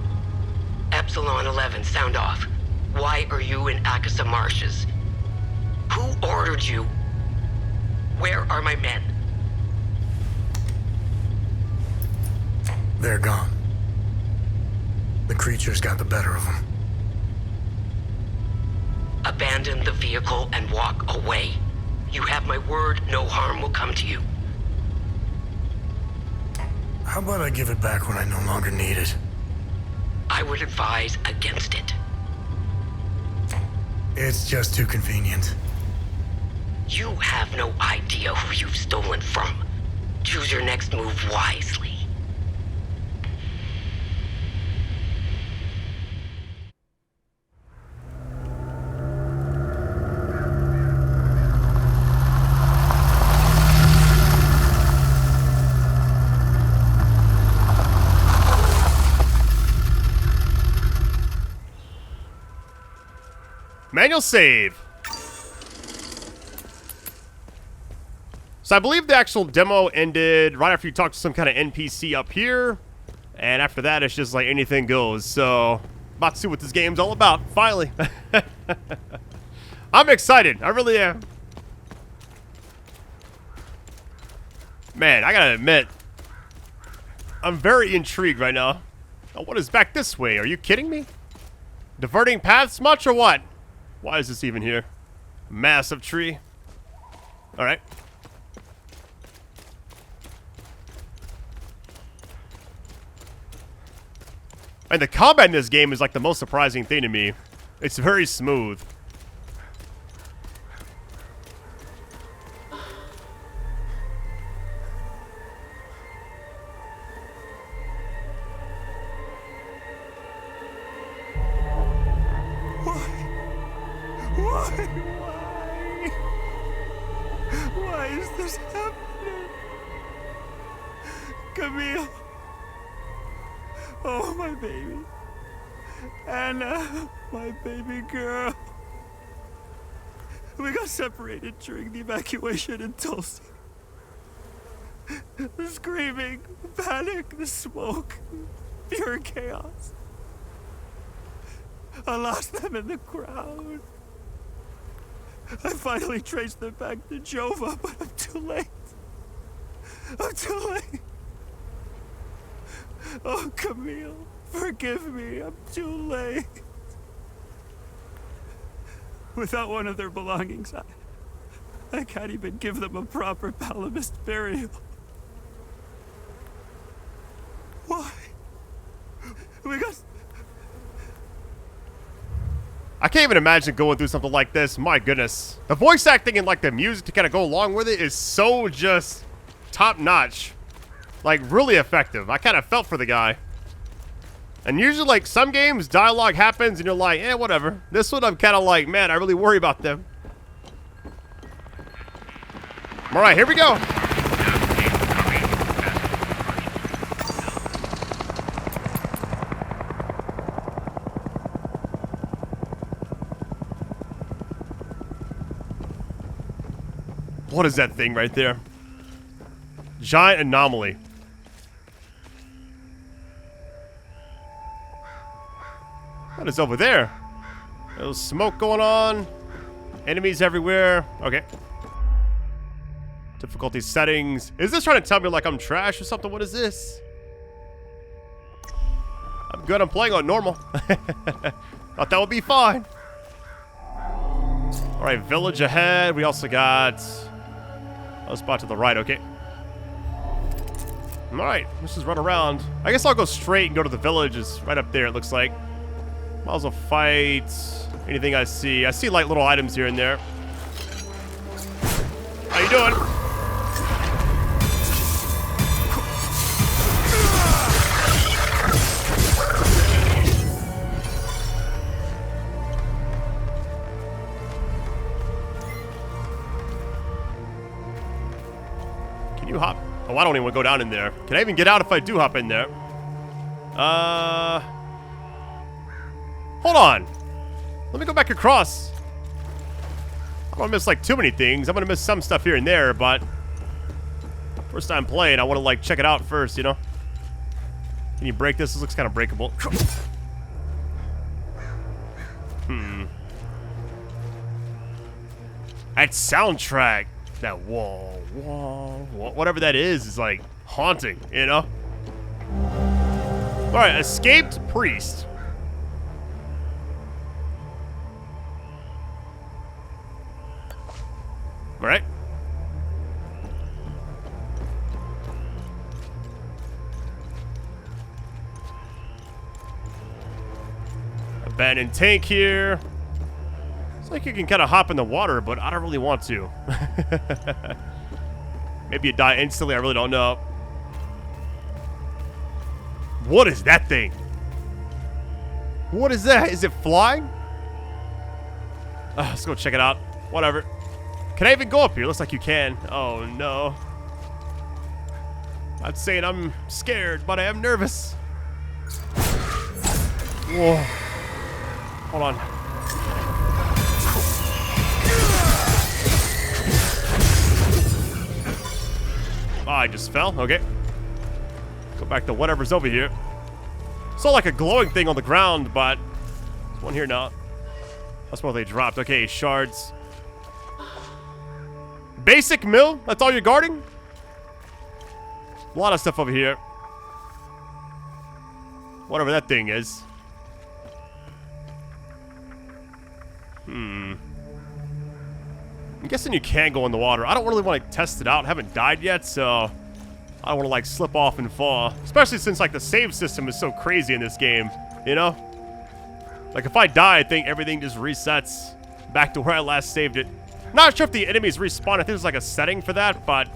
Epsilon 11, sound off. Why are you in Akasa Marshes? Who ordered you? Where are my men? They're gone. The creatures got the better of them. Abandon the vehicle and walk away. You have my word, no harm will come to you. How about I give it back when I no longer need it? I would advise against it. It's just too convenient. You have no idea who you've stolen from. Choose your next move wisely. Manual save. So I believe the actual demo ended right after you talk to some kind of NPC up here. And after that, it's just like anything goes. So, about to see what this game's all about, finally. I'm excited. I really am. Man, I gotta admit, I'm very intrigued right now. Oh, what is back this way? Are you kidding me? Diverting paths much or what? Why is this even here? Massive tree. Alright. And the combat in this game is like the most surprising thing to me. It's very smooth. Why is this happening? Camille. Oh, my baby. Anna, my baby girl. We got separated during the evacuation in Tulsa. The screaming, panic, the smoke, pure chaos. I lost them in the crowd. I finally traced them back to Jova, but I'm too late. I'm too late. Oh, Camille, forgive me. I'm too late. Without one of their belongings, I can't even give them a proper Palamist burial. Why? We got... I can't even imagine going through something like this. My goodness. The voice acting and like the music to kind of go along with it is so just top notch. Like really effective. I kind of felt for the guy. And usually like some games, dialogue happens and you're like, eh, whatever. This one I'm kind of like, man, I really worry about them. All right, here we go. What is that thing right there? Giant anomaly. What is over there? There's smoke going on. Enemies everywhere. Okay. Difficulty settings. Is this trying to tell me like I'm trash or something? What is this? I'm good. I'm playing on normal. Thought that would be fine. All right, village ahead. We also got a spot to the right. Okay. All right, let's just run around. I guess I'll go straight and go to the village. It's right up there, it looks like. Might as well fight anything I see. I see like little items here and there. How you doing? Can you hop? Oh, I don't even want to go down in there. Can I even get out if I do hop in there? Hold on. Let me go back across. I don't want to miss like too many things. I'm going to miss some stuff here and there, but first time playing, I want to like check it out first, you know? Can you break this? This looks kind of breakable. That soundtrack, that whoa, whatever that is like haunting, you know? All right, escaped priest. All right. Abandoned tank here. It's like you can kind of hop in the water, but I don't really want to. Maybe you die instantly. I really don't know. What is that thing? What is that? Is it flying? Let's go check it out. Whatever. Can I even go up here? Looks like you can. Oh, no. I'm saying I'm scared, but I am nervous. Whoa. Hold on. Oh, I just fell. Okay. Go back to whatever's over here. Saw like a glowing thing on the ground, but there's one here now. That's what they dropped. Okay, shards. Basic mill? That's all you're guarding? A lot of stuff over here. Whatever that thing is. I'm guessing you can go in the water. I don't really want to test it out. I haven't died yet, so I don't want to like slip off and fall, especially since like the save system is so crazy in this game, you know? Like if I die, I think everything just resets back to where I last saved it. Not sure if the enemies respawn. I think there's like a setting for that, but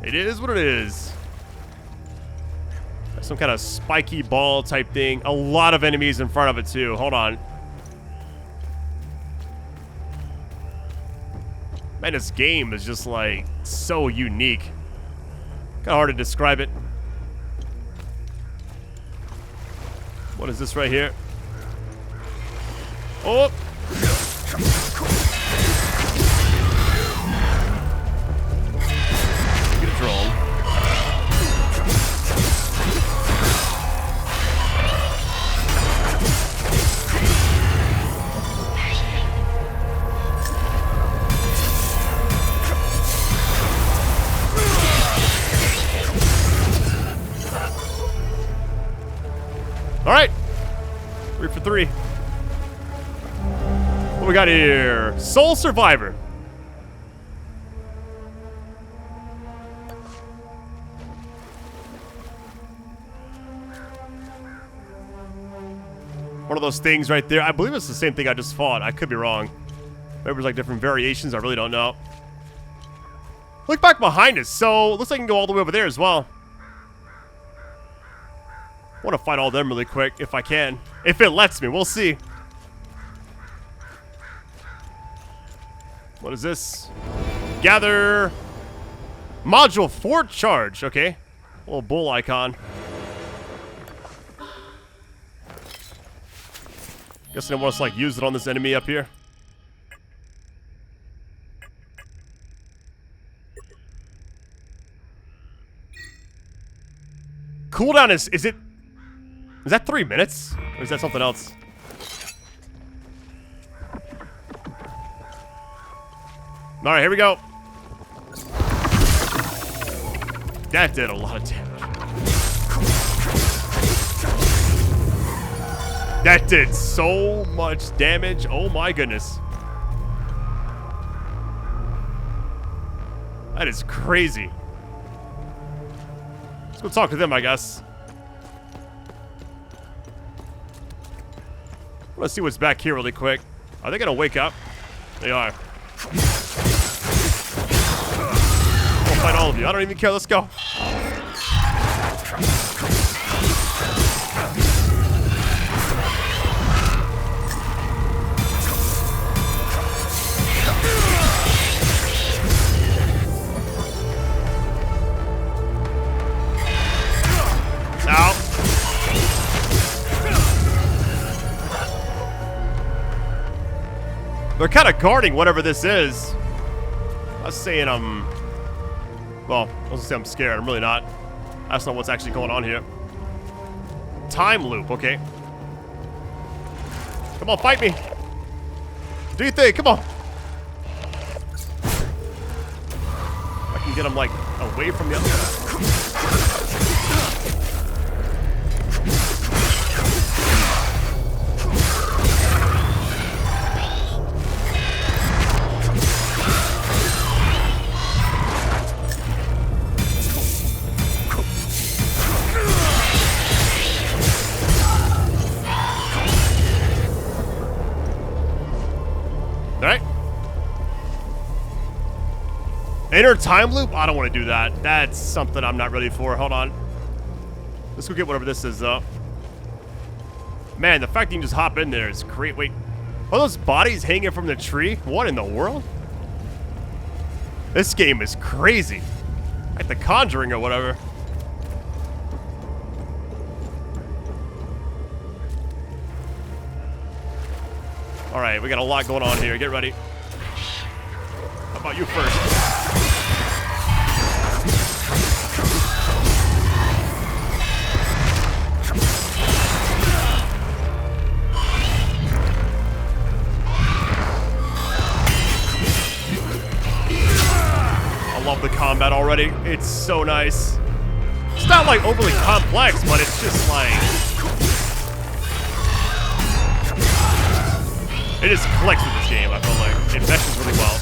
it is what it is. Some kind of spiky ball type thing. A lot of enemies in front of it too. Hold on. Man, this game is just like so unique. Kind of hard to describe it. What is this right here? Oh! Get a drone. All right, 3 for 3. What we got here? Sole Survivor. One of those things right there. I believe it's the same thing I just fought. I could be wrong. Maybe there's like different variations. I really don't know. Look back behind us. So looks like I can go all the way over there as well. I want to fight all them really quick if I can. If it lets me, we'll see. What is this? Gather module fort charge. Okay. Little bull icon. Guess they want us to like use it on this enemy up here. Cooldown is it? Is that 3 minutes? Or is that something else? Alright, here we go. That did a lot of damage. That did so much damage. Oh my goodness. That is crazy. Let's go talk to them, I guess. Let's see what's back here really quick. Are they gonna wake up? They are. We'll fight all of you. I don't even care. Let's go. Ow. They're kind of guarding whatever this is. I was saying well, I was gonna say I'm scared. I'm really not. That's not what's actually going on here. Time loop, okay. Come on, fight me. Do you think? Come on. I can get him like away from the other. Inner time loop? I don't want to do that. That's something I'm not ready for. Hold on. Let's go get whatever this is, though. Man, the fact that you can just hop in there is great. Wait. Are those bodies hanging from the tree? What in the world? This game is crazy. Like The Conjuring or whatever. Alright, we got a lot going on here. Get ready. How about you first? I love the combat already. It's so nice. It's not like overly complex, but it's just like... It just clicks with this game, I feel like. It meshes really well.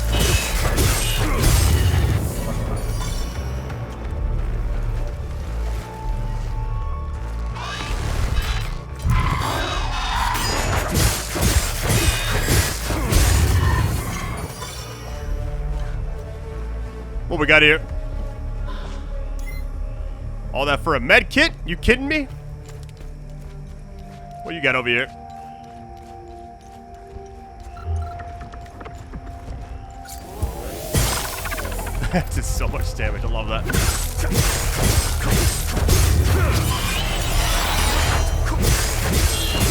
What we got here? All that for a med kit? You kidding me? What you got over here? That did so much damage. I love that.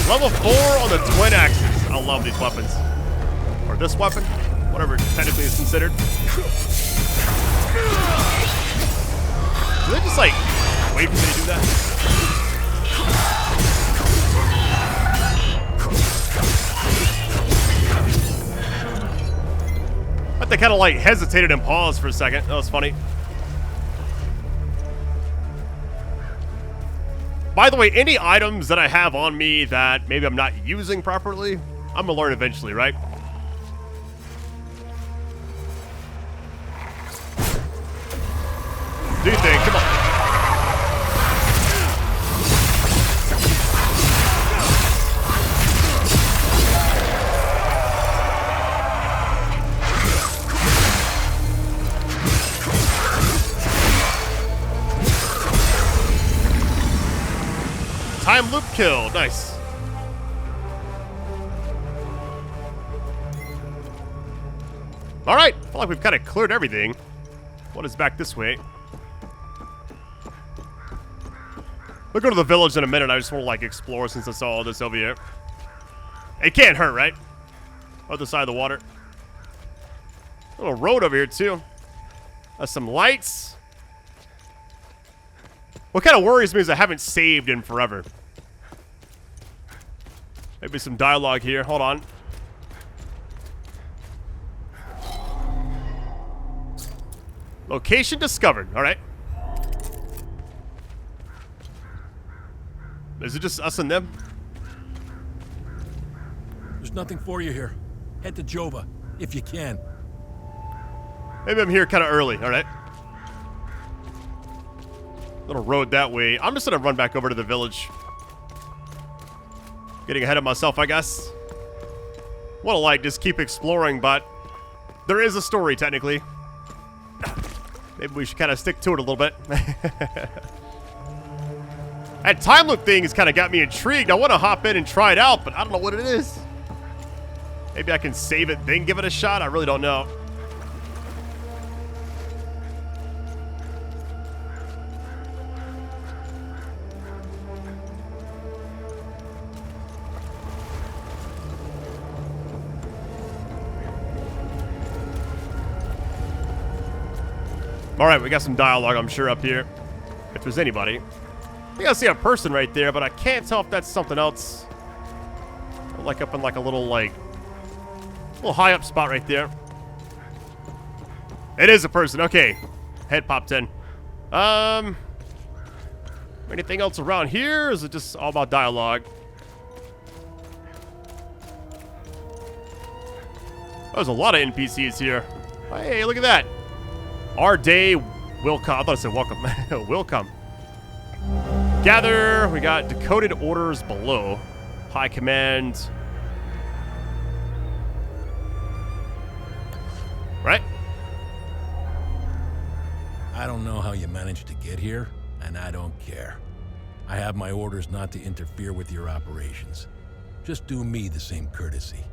Level 4 on the twin axes. I love these weapons. Or this weapon. Whatever technically is considered. Do they just like wait for me to do that? They kind of like hesitated and paused for a second. That was funny. By the way, any items that I have on me that maybe I'm not using properly, I'm gonna learn eventually, right? Do you think? Come on. Time loop kill. Nice. All right. I feel like we've kind of cleared everything. What is back this way? We'll go to the village in a minute. I just want to like explore since I saw all this over here. It can't hurt, right? Other side of the water. A little road over here too. Some lights. What kind of worries me is I haven't saved in forever. Maybe some dialogue here. Hold on. Location discovered. All right. Is it just us and them? There's nothing for you here. Head to Jova, if you can. Maybe I'm here kind of early. All right. Little road that way. I'm just gonna run back over to the village. Getting ahead of myself, I guess. Want to like just keep exploring, but there is a story technically. Maybe we should kind of stick to it a little bit. That time loop thing has kind of got me intrigued. I want to hop in and try it out, but I don't know what it is. Maybe I can save it, then give it a shot. I really don't know. All right, we got some dialogue, I'm sure, up here. If there's anybody. I think I see a person right there, but I can't tell if that's something else. Like up in like a little high up spot right there. It is a person. Okay. Head popped in. Anything else around here? Or is it just all about dialogue? There's a lot of NPCs here. Hey, look at that. Our day will come. I thought I said welcome. Will come. Gather. We got decoded orders below. High command. Right? I don't know how you managed to get here, and I don't care. I have my orders not to interfere with your operations. Just do me the same courtesy.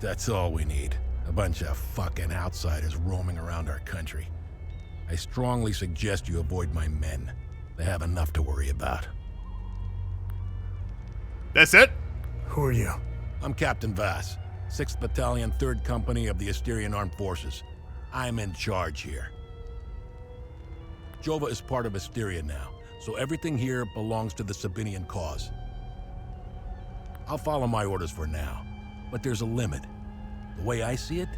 That's all we need. A bunch of fucking outsiders roaming around our country. I strongly suggest you avoid my men. They have enough to worry about. That's it? Who are you? I'm Captain Voss, 6th Battalion, 3rd Company of the Asterian Armed Forces. I'm in charge here. Jova is part of Asteria now, so everything here belongs to the Sabinian cause. I'll follow my orders for now, but there's a limit. The way I see it,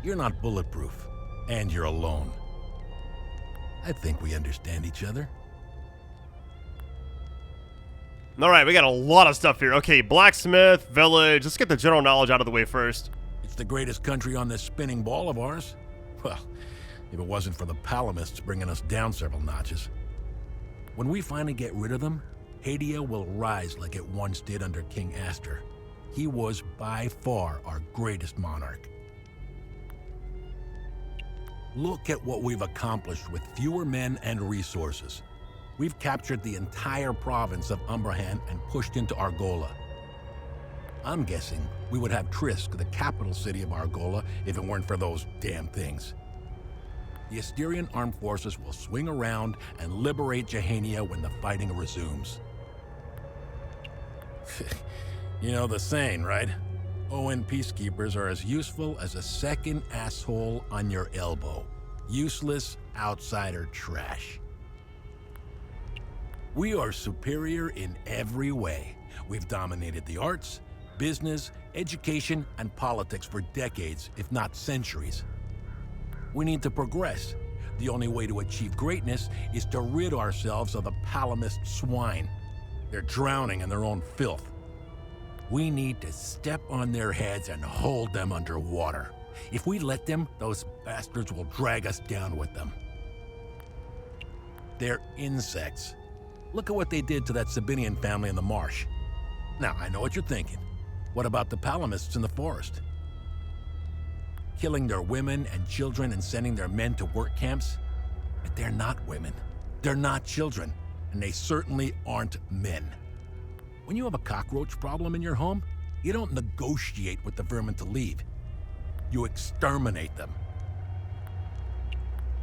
you're not bulletproof, and you're alone. I think we understand each other. All right, we got a lot of stuff here. Okay, blacksmith, village. Let's get the general knowledge out of the way first. It's the greatest country on this spinning ball of ours. Well, if it wasn't for the Palamists bringing us down several notches. When we finally get rid of them, Hadia will rise like it once did under King Astor. He was by far our greatest monarch. Look at what we've accomplished with fewer men and resources. We've captured the entire province of Umbrahan and pushed into Argola. I'm guessing we would have Trisk, the capital city of Argola, if it weren't for those damn things. The Asterian armed forces will swing around and liberate Jahania when the fighting resumes. You know the saying, right? ON peacekeepers are as useful as a second asshole on your elbow. Useless outsider trash. We are superior in every way. We've dominated the arts, business, education, and politics for decades, if not centuries. We need to progress. The only way to achieve greatness is to rid ourselves of the Palamist swine. They're drowning in their own filth. We need to step on their heads and hold them underwater. If we let them, those bastards will drag us down with them. They're insects. Look at what they did to that Sabinian family in the marsh. Now, I know what you're thinking. What about the Palamists in the forest? Killing their women and children and sending their men to work camps? But they're not women. They're not children. And they certainly aren't men. When you have a cockroach problem in your home, you don't negotiate with the vermin to leave. You exterminate them.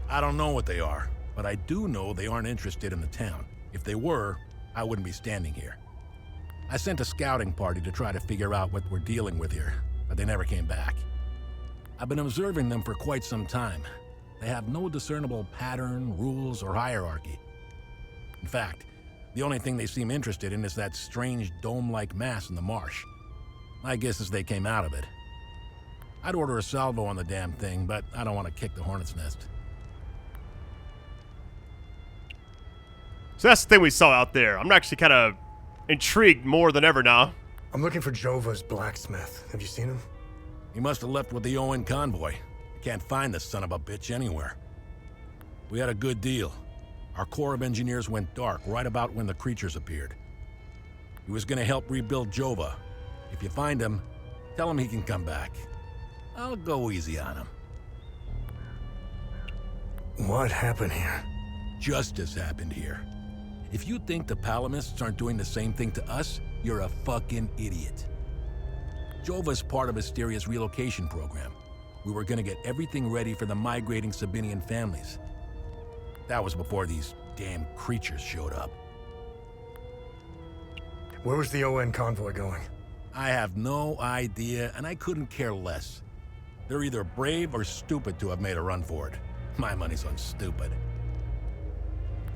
I don't know what they are, but I do know they aren't interested in the town. If they were, I wouldn't be standing here. I sent a scouting party to try to figure out what we're dealing with here, but they never came back. I've been observing them for quite some time. They have no discernible pattern, rules, or hierarchy. In fact, the only thing they seem interested in is that strange dome-like mass in the marsh. My guess is they came out of it. I'd order a salvo on the damn thing, but I don't want to kick the hornet's nest. So that's the thing we saw out there. I'm actually kind of intrigued more than ever now. I'm looking for Jova's blacksmith. Have you seen him? He must have left with the ON convoy. Can't find this son of a bitch anywhere. We had a good deal. Our Corps of Engineers went dark right about when the creatures appeared. He was gonna help rebuild Jova. If you find him, tell him he can come back. I'll go easy on him. What happened here? Justice happened here. If you think the Palamists aren't doing the same thing to us, you're a fucking idiot. Jova's part of Asteria's relocation program. We were gonna get everything ready for the migrating Sabinian families. That was before these damn creatures showed up. Where was the ON convoy going? I have no idea, and I couldn't care less. They're either brave or stupid to have made a run for it. My money's on stupid.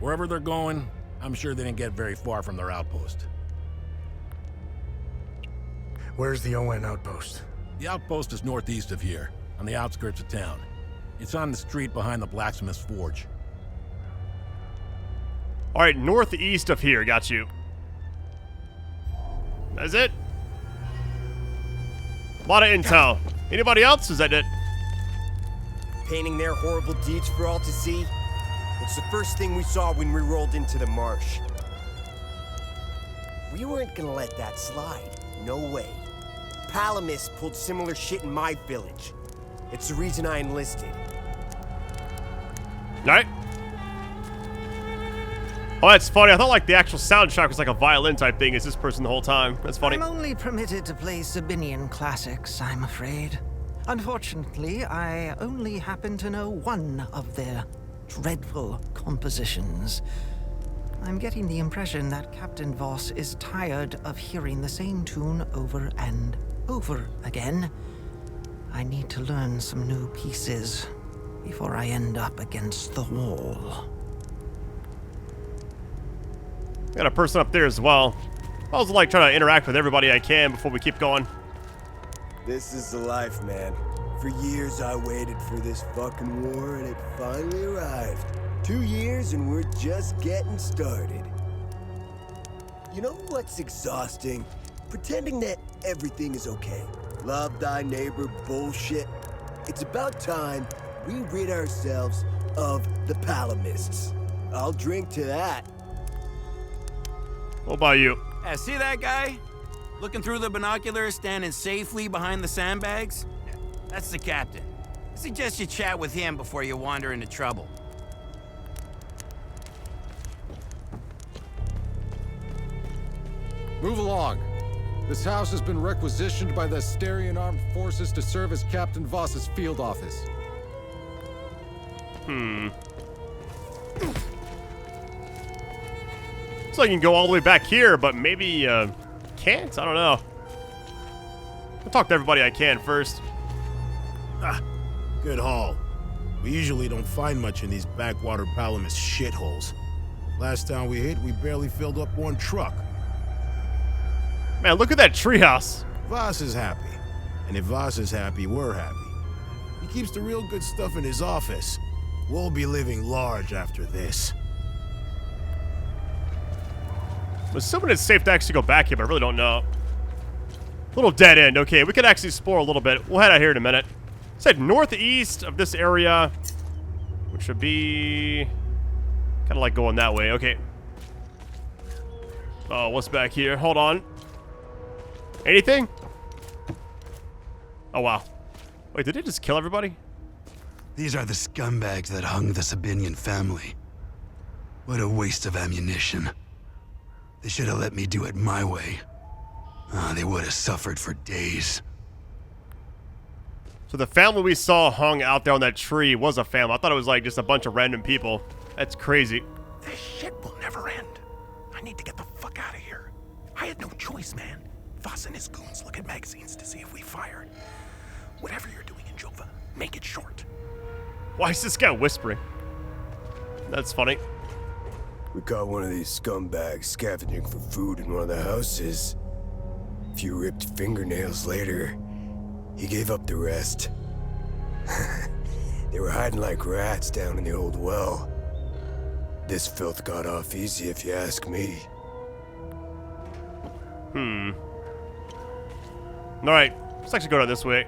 Wherever they're going, I'm sure they didn't get very far from their outpost. Where's the ON outpost? The outpost is northeast of here, on the outskirts of town. It's on the street behind the blacksmith's forge. All right, northeast of here, got you. That's it. A lot of intel. Anybody else? Is that it? Painting their horrible deeds for all to see? It's the first thing we saw when we rolled into the marsh. We weren't gonna let that slide. No way. Palamis pulled similar shit in my village. It's the reason I enlisted. All right. Oh, that's funny. I thought like the actual soundtrack was like a violin type thing. Is this person the whole time? That's funny. I'm only permitted to play Sabinian classics, I'm afraid. Unfortunately, I only happen to know one of their dreadful compositions. I'm getting the impression that Captain Voss is tired of hearing the same tune over and over again. I need to learn some new pieces before I end up against the wall. Got a person up there as well. I was like trying to interact with everybody I can before we keep going. This is the life, man. For years I waited for this fucking war and it finally arrived. 2 years and we're just getting started. You know what's exhausting? Pretending that everything is okay. Love thy neighbor bullshit. It's about time we rid ourselves of the Palamists. I'll drink to that. What about you? Yeah, see that guy? Looking through the binoculars, standing safely behind the sandbags? That's the captain. Suggest you chat with him before you wander into trouble. Move along. This house has been requisitioned by the Asterian Armed Forces to serve as Captain Voss's field office. So you can go all the way back here, but maybe can't? I don't know. I'll talk to everybody I can first. Ah, good haul. We usually don't find much in these backwater Palamas shitholes. Last time we hit, we barely filled up one truck. Man, look at that treehouse. Voss is happy. And if Voss is happy, we're happy. He keeps the real good stuff in his office. We'll be living large after this. I'm assuming it's safe to actually go back here, but I really don't know. Little dead end. Okay, we could actually explore a little bit. We'll head out here in a minute. It said northeast of this area, which would be kind of like going that way. Okay. Oh, what's back here? Hold on. Anything? Oh, wow. Wait, did it just kill everybody? These are the scumbags that hung the Sabinian family. What a waste of ammunition. They should have let me do it my way. They would have suffered for days. So the family we saw hung out there on that tree was a family. I thought it was like just a bunch of random people. That's crazy. This shit will never end. I need to get the fuck out of here. I had no choice, man. Voss and his goons look at magazines to see if we fired. Whatever you're doing in Jova, make it short. Why is this guy whispering? That's funny. We caught one of these scumbags scavenging for food in one of the houses. A few ripped fingernails later, he gave up the rest. They were hiding like rats down in the old well. This filth got off easy if you ask me. Alright, let's actually go down this way.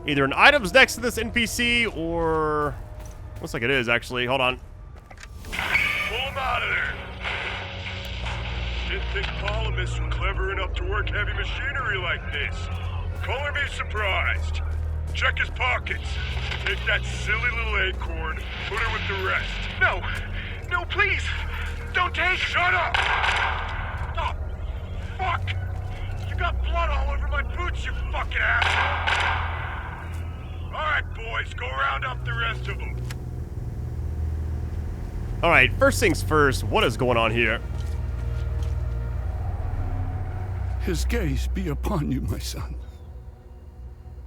Either an item's next to this NPC or... looks like it is, actually. Hold on. Pull him out of there. Didn't think Palamas were clever enough to work heavy machinery like this. Color me surprised. Check his pockets. Take that silly little acorn, put her with the rest. No! No, please! Don't take... Shut up! Oh, fuck! You got blood all over my boots, you fucking asshole! Alright, boys, go round up the rest of them. Alright, first things first, what is going on here? His gaze be upon you, my son.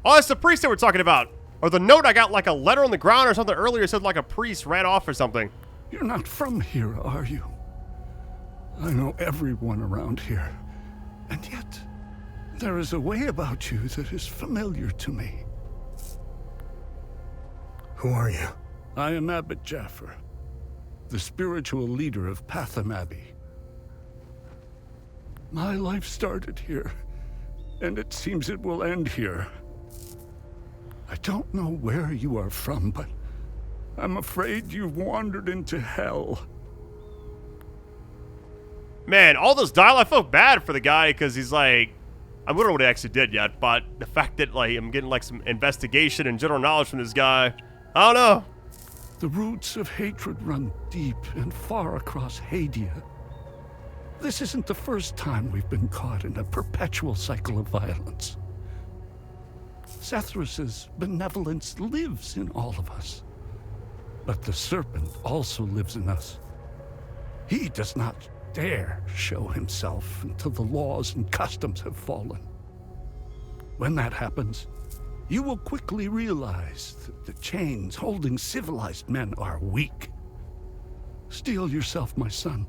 Oh, that's the priest that we're talking about. Or the note I got, like a letter on the ground or something earlier, said like a priest ran off or something. You're not from here, are you? I know everyone around here. And yet, there is a way about you that is familiar to me. Who are you? I am Abbot Jaffer, the spiritual leader of Patham Abbey. My life started here, and it seems it will end here. I don't know where you are from, but I'm afraid you've wandered into hell. Man, all this dialogue, I feel bad for the guy because he's like, I don't know what he actually did yet, but the fact that like I'm getting like some investigation and general knowledge from this guy, I don't know. The roots of hatred run deep and far across Hadia. This isn't the first time we've been caught in a perpetual cycle of violence. Sethrus's benevolence lives in all of us. But the serpent also lives in us. He does not dare show himself until the laws and customs have fallen. When that happens, you will quickly realize that the chains holding civilized men are weak. Steel yourself, my son.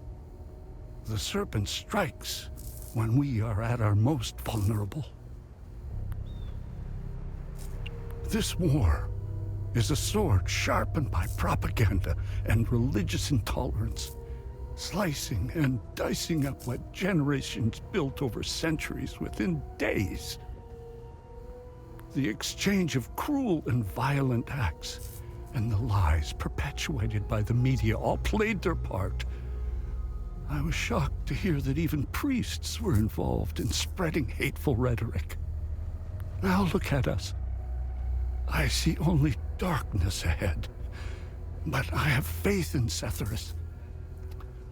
The serpent strikes when we are at our most vulnerable. This war is a sword sharpened by propaganda and religious intolerance, slicing and dicing up what generations built over centuries within days. The exchange of cruel and violent acts and the lies perpetuated by the media all played their part. I was shocked to hear that even priests were involved in spreading hateful rhetoric. Now look at us. I see only darkness ahead. But I have faith in Setharus.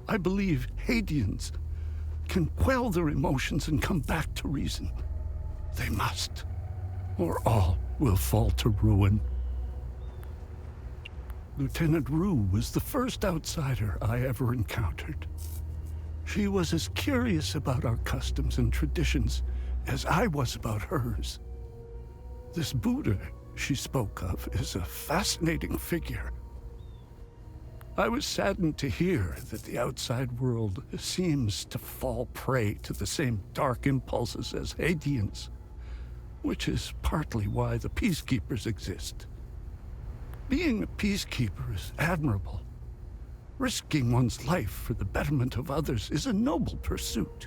I believe Hadeans can quell their emotions and come back to reason. They must, or all will fall to ruin. Lieutenant Rue was the first outsider I ever encountered. She was as curious about our customs and traditions as I was about hers. This Buddha she spoke of is a fascinating figure. I was saddened to hear that the outside world seems to fall prey to the same dark impulses as Hadeans, which is partly why the peacekeepers exist. Being a peacekeeper is admirable. Risking one's life for the betterment of others is a noble pursuit.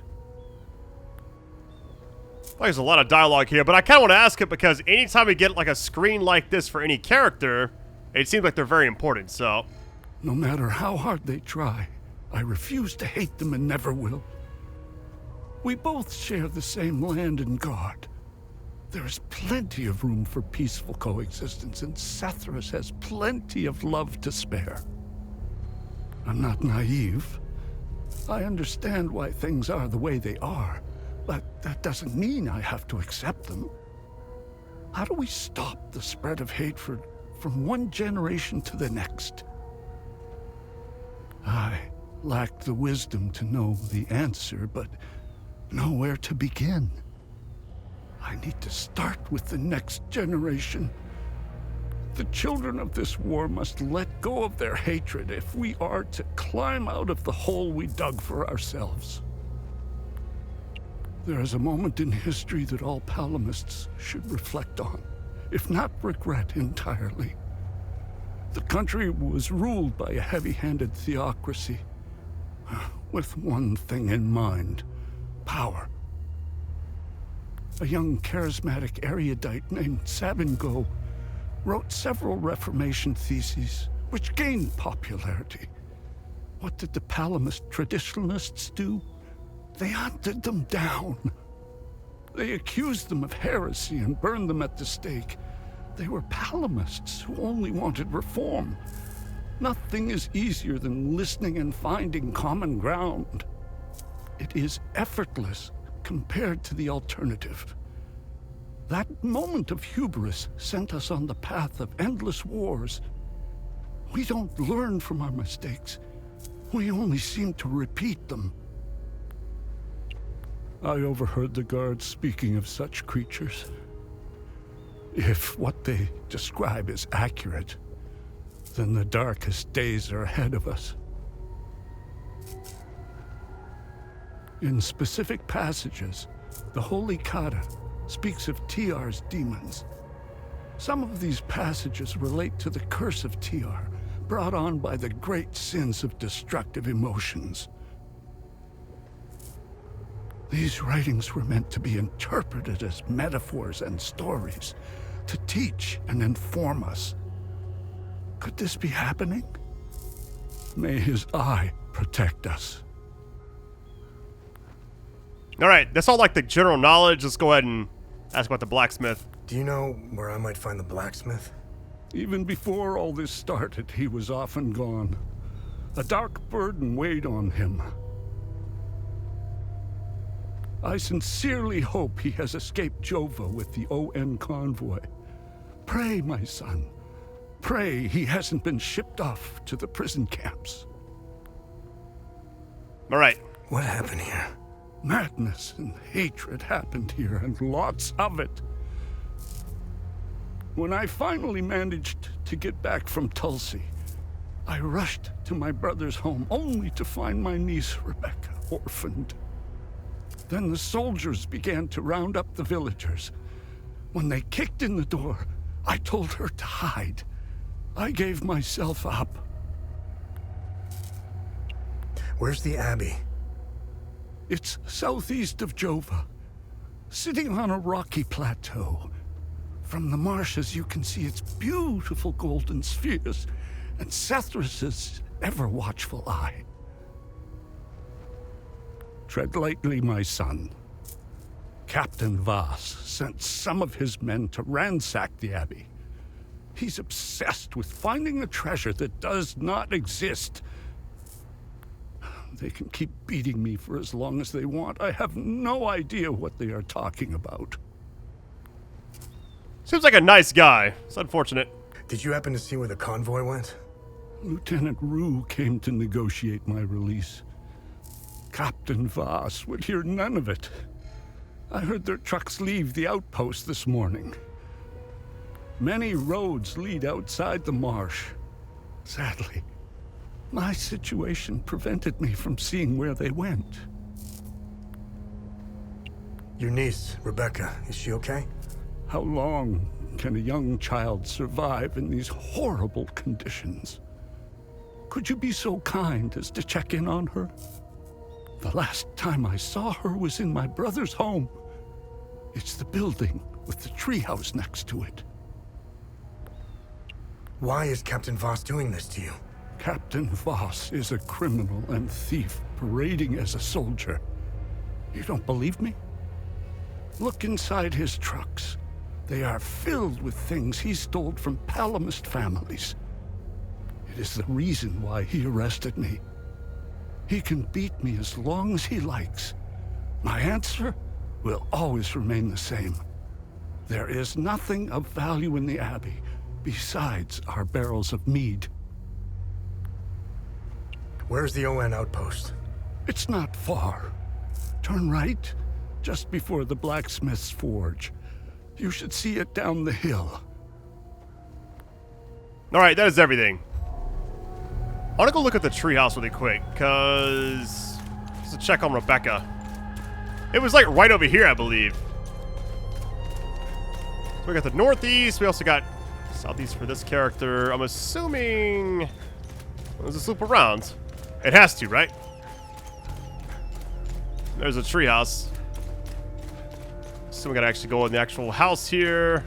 There's a lot of dialogue here, but I kind of want to ask it because anytime we get like a screen like this for any character, it seems like they're very important, so... No matter how hard they try, I refuse to hate them and never will. We both share the same land and guard. There is plenty of room for peaceful coexistence, and Setharus has plenty of love to spare. I'm not naive. I understand why things are the way they are, but that doesn't mean I have to accept them. How do we stop the spread of hatred from one generation to the next? I lack the wisdom to know the answer, but know where to begin. I need to start with the next generation. The children of this war must let go of their hatred if we are to climb out of the hole we dug for ourselves. There is a moment in history that all Palamists should reflect on, if not regret entirely. The country was ruled by a heavy-handed theocracy, with one thing in mind: power. A young charismatic erudite named Sabingo wrote several Reformation theses, which gained popularity. What did the Palamist traditionalists do? They hunted them down. They accused them of heresy and burned them at the stake. They were Palamists who only wanted reform. Nothing is easier than listening and finding common ground. It is effortless compared to the alternative. That moment of hubris sent us on the path of endless wars. We don't learn from our mistakes. We only seem to repeat them. I overheard the guards speaking of such creatures. If what they describe is accurate, then the darkest days are ahead of us. In specific passages, the Holy Kata speaks of TR's demons. Some of these passages relate to the curse of TR, brought on by the great sins of destructive emotions. These writings were meant to be interpreted as metaphors and stories, to teach and inform us. Could this be happening? May his eye protect us. All right, that's all like the general knowledge. Let's go ahead and ask about the blacksmith. Do you know where I might find the blacksmith? Even before all this started, he was often gone. A dark burden weighed on him. I sincerely hope he has escaped Jova with the ON convoy. Pray, my son. Pray he hasn't been shipped off to the prison camps. All right. What happened here? Madness and hatred happened here, and lots of it. When I finally managed to get back from Tulsi, I rushed to my brother's home only to find my niece, Rebecca, orphaned. Then the soldiers began to round up the villagers. When they kicked in the door, I told her to hide. I gave myself up. Where's the Abbey? It's southeast of Jova, sitting on a rocky plateau. From the marshes, you can see its beautiful golden spheres and Setharus's ever-watchful eye. Tread lightly, my son. Captain Voss sent some of his men to ransack the Abbey, He's obsessed with finding a treasure that does not exist. They can keep beating me for as long as they want. I have no idea what they are talking about. Seems like a nice guy. It's unfortunate. Did you happen to see where the convoy went? Lieutenant Rue came to negotiate my release. Captain Voss would hear none of it. I heard their trucks leave the outpost this morning. Many roads lead outside the marsh. Sadly, my situation prevented me from seeing where they went. Your niece, Rebecca, is she okay? How long can a young child survive in these horrible conditions? Could you be so kind as to check in on her? The last time I saw her was in my brother's home. It's the building with the treehouse next to it. Why is Captain Voss doing this to you? Captain Voss is a criminal and thief parading as a soldier. You don't believe me? Look inside his trucks. They are filled with things he stole from Palamist families. It is the reason why he arrested me. He can beat me as long as he likes. My answer will always remain the same. There is nothing of value in the Abbey besides our barrels of mead. Where's the ON outpost? It's not far. Turn right, just before the blacksmith's forge. You should see it down the hill. Alright, that is everything. I want to go look at the treehouse really quick, because... just to check on Rebecca. It was like right over here, I believe. So we got the northeast, we also got southeast for this character. I'm assuming... does this loop around? It has to, right? There's a treehouse. So we gotta actually go in the actual house here.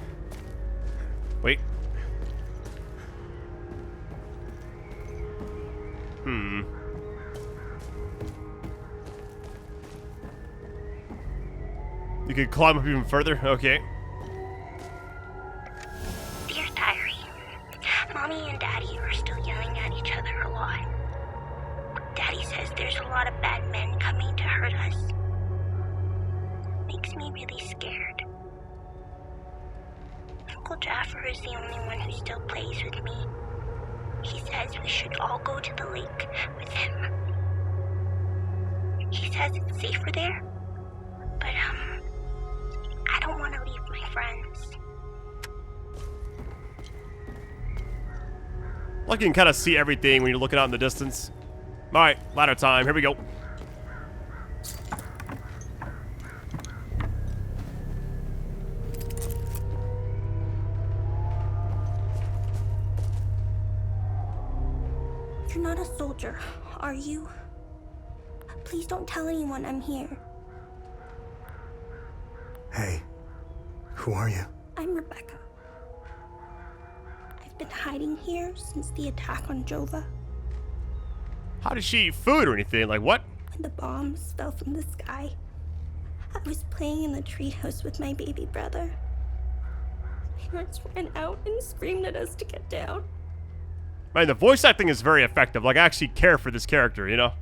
Wait. You could climb up even further? Okay. Dear Diary, Mommy and Daddy are still yelling at each other a lot. Daddy says there's a lot of bad men coming to hurt us. Makes me really scared. Uncle Jaffer is the only one who still plays with me. He says we should all go to the lake with him. He says it's safer there, but I don't want to leave my friends. Like you can kind of see everything when you're looking out in the distance. Alright, ladder time. Here we go. You're not a soldier, are you? Please don't tell anyone I'm here. Hey, who are you? I'm Rebecca. I've been hiding here since the attack on Jova. How did she eat food or anything? Like what? When the bombs fell from the sky, I was playing in the treehouse with my baby brother. Parents ran out and screamed at us to get down. Man, the voice acting is very effective. Like, I actually care for this character, you know?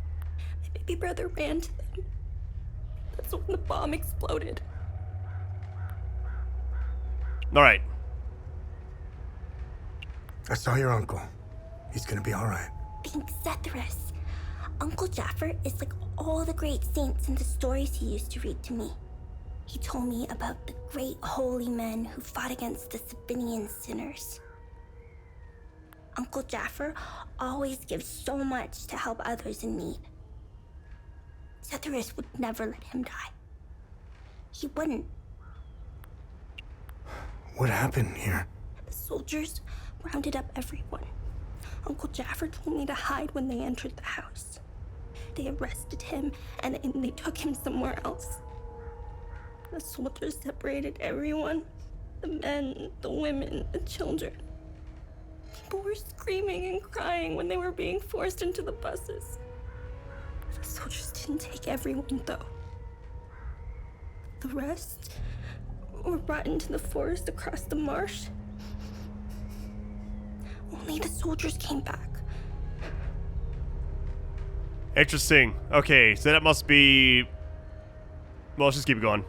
My baby brother ran to them. That's when the bomb exploded. Alright. I saw your uncle. He's gonna be alright. Thanks, Zethyrus. Uncle Jaffer is like all the great saints in the stories he used to read to me. He told me about the great holy men who fought against the Sabinian sinners. Uncle Jaffer always gives so much to help others in need. Zethyrus would never let him die. He wouldn't. What happened here? The soldiers rounded up everyone. Uncle Jaffer told me to hide when they entered the house. They arrested him and they took him somewhere else. The soldiers separated everyone. The men, the women, the children. People were screaming and crying when they were being forced into the buses. The soldiers didn't take everyone, though. The rest were brought into the forest across the marsh. Only the soldiers came back. Interesting. Okay, so that must be... Well, let's just keep going.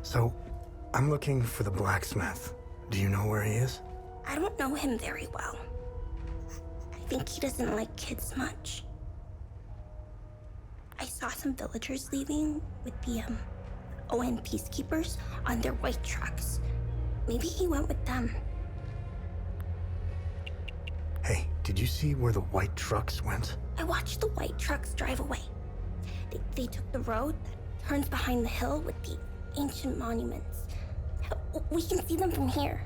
So, I'm looking for the blacksmith. Do you know where he is? I don't know him very well. I think he doesn't like kids much. I saw some villagers leaving with the, ON peacekeepers on their white trucks. Maybe he went with them. Hey, did you see where the white trucks went? I watched the white trucks drive away. They took the road that turns behind the hill with the ancient monuments. We can see them from here.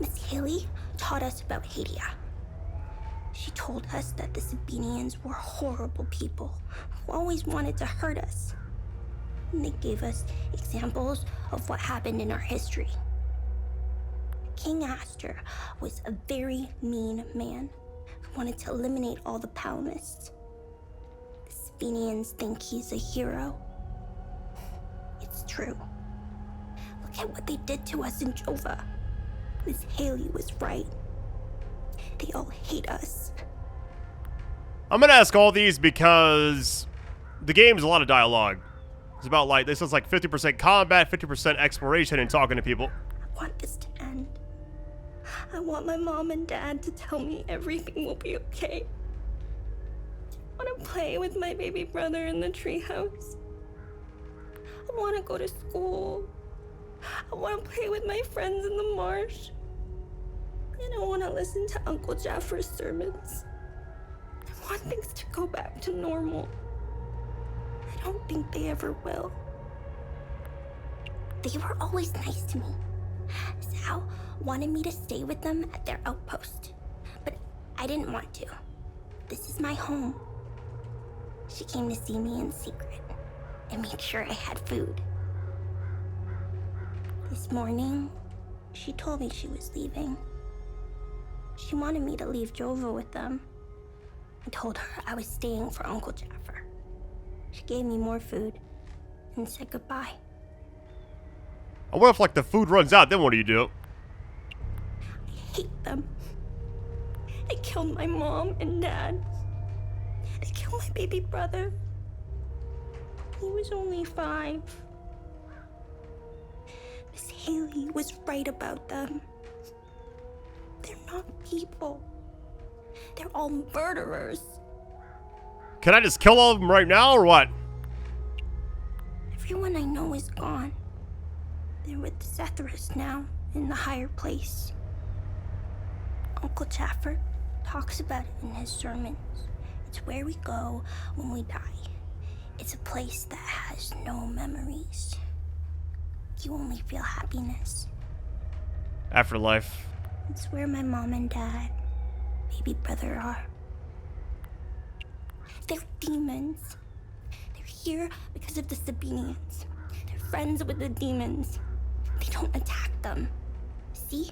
Miss Haley taught us about Hadia. She told us that the Sabinians were horrible people who always wanted to hurt us. And they gave us examples of what happened in our history. King Astor was a very mean man who wanted to eliminate all the Palamists. The Sabinians think he's a hero. It's true. Look at what they did to us in Jova. Miss Haley was right. They all hate us. I'm gonna ask all these because the game's a lot of dialogue. It's about like, this is like 50% combat, 50% exploration and talking to people. I want this to end. I want my mom and dad to tell me everything will be okay. I want to play with my baby brother in the treehouse. I want to go to school. I want to play with my friends in the marsh. And I want to listen to Uncle Jaffer's sermons. I want things to go back to normal. I don't think they ever will. They were always nice to me. Sal wanted me to stay with them at their outpost, but I didn't want to. This is my home. She came to see me in secret and make sure I had food. This morning, she told me she was leaving. She wanted me to leave Jova with them. I told her I was staying for Uncle Jaffer. She gave me more food and said goodbye. I wonder if like the food runs out, then what do you do? I hate them. They killed my mom and dad. They killed my baby brother. He was only 5. Miss Haley was right about them. They're not people. They're all murderers. Can I just kill all of them right now or what? Everyone I know is gone. They're with Zethras now, in the higher place. Uncle Jaffer talks about it in his sermons. It's where we go when we die. It's a place that has no memories. You only feel happiness. Afterlife. It's where my mom and dad, baby brother are. They're demons. They're here because of the Sabinians. They're friends with the demons. They don't attack them. See?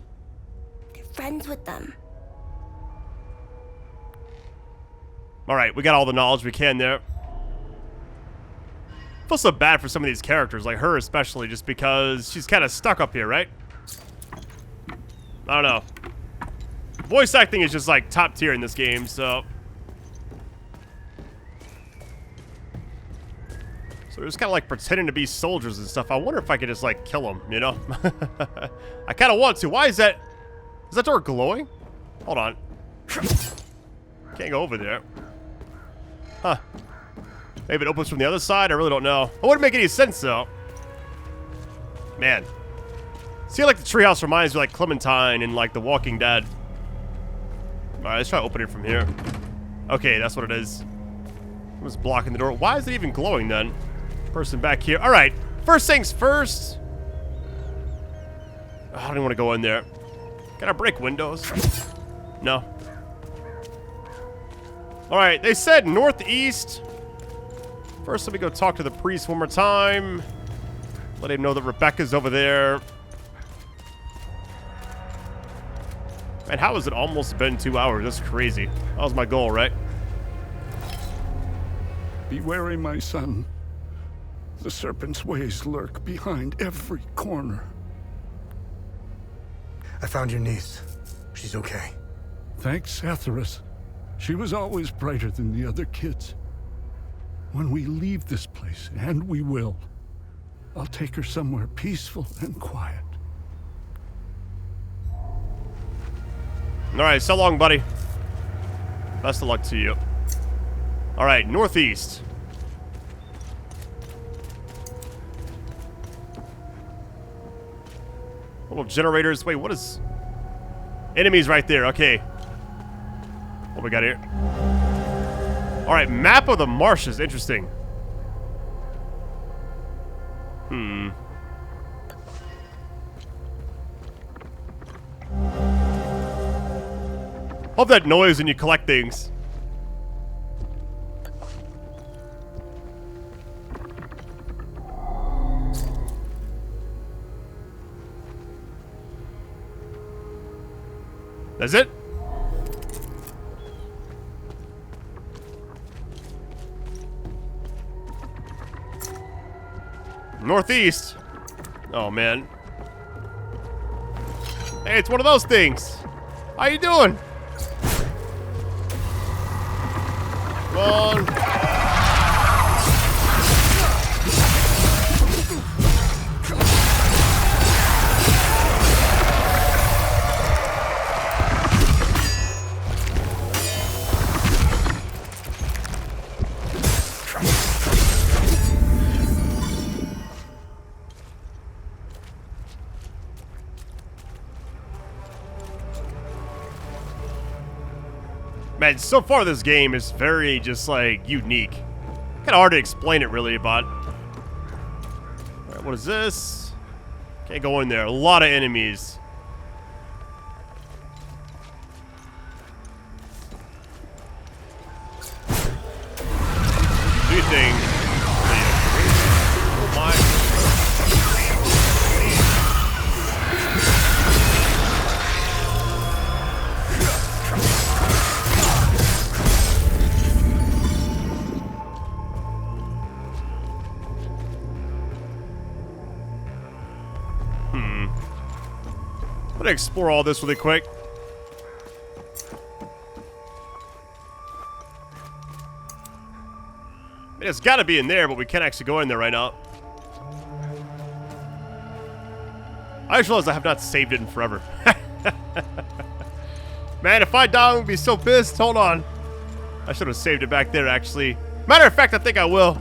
They're friends with them. Alright, we got all the knowledge we can there. I feel so bad for some of these characters, like her especially, just because she's kind of stuck up here, right? I don't know. Voice acting is just like top tier in this game, so... So they're just kind of like pretending to be soldiers and stuff. I wonder if I could just like kill them, you know? I kind of want to. Why is that? Is that door glowing? Hold on. Can't go over there. Huh. Maybe it opens from the other side? I really don't know. It wouldn't make any sense though. Man. See, like the treehouse reminds me of like Clementine and like The Walking Dead. Alright, let's try to open it from here. Okay, that's what it is. Who's blocking the door? Why is it even glowing then? Person back here. Alright, first things first. Oh, I don't even want to go in there. Can I break windows? No. Alright, they said northeast. First, let me go talk to the priest one more time. Let him know that Rebecca's over there. Man, how has it almost been 2 hours? That's crazy. That was my goal, right? Be wary, my son. The serpent's ways lurk behind every corner. I found your niece. She's okay. Thanks, Atheris. She was always brighter than the other kids. When we leave this place, and we will, I'll take her somewhere peaceful and quiet. Alright, so long, buddy. Best of luck to you. Alright, northeast. Little generators. Wait, what is... Enemies right there, okay. What we got here? Alright, map of the marshes. Interesting. Love that noise when you collect things. That's it? Northeast. Oh, man. Hey, it's one of those things. How you doing? Come on. Man, so far this game is very just like unique. Kind of hard to explain it really, but alright, what is this? Can't go in there. A lot of enemies. Do you think? Oh my. I'm gonna explore all this really quick. I mean, it's gotta be in there, but we can't actually go in there right now. I just realized I have not saved it in forever. Man, if I die, I'm gonna be so pissed. Hold on. I should have saved it back there, actually. Matter of fact, I think I will.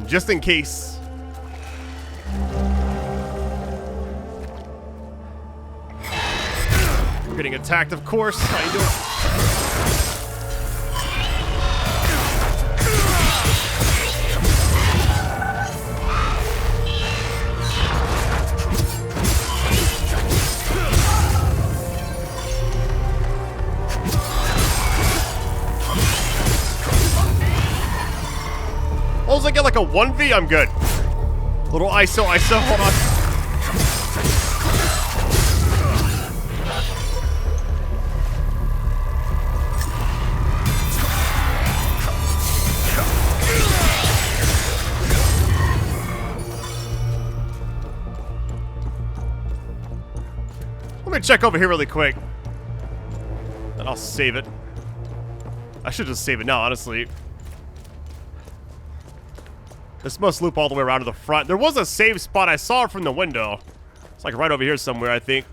Just in case. Getting attacked, of course. How you doing? As long as I get like a 1v, I'm good. Little ISO, hold on. Let me check over here really quick. And I'll save it. I should just save it now, honestly. This must loop all the way around to the front. There was a save spot. I saw it from the window. It's like right over here somewhere, I think.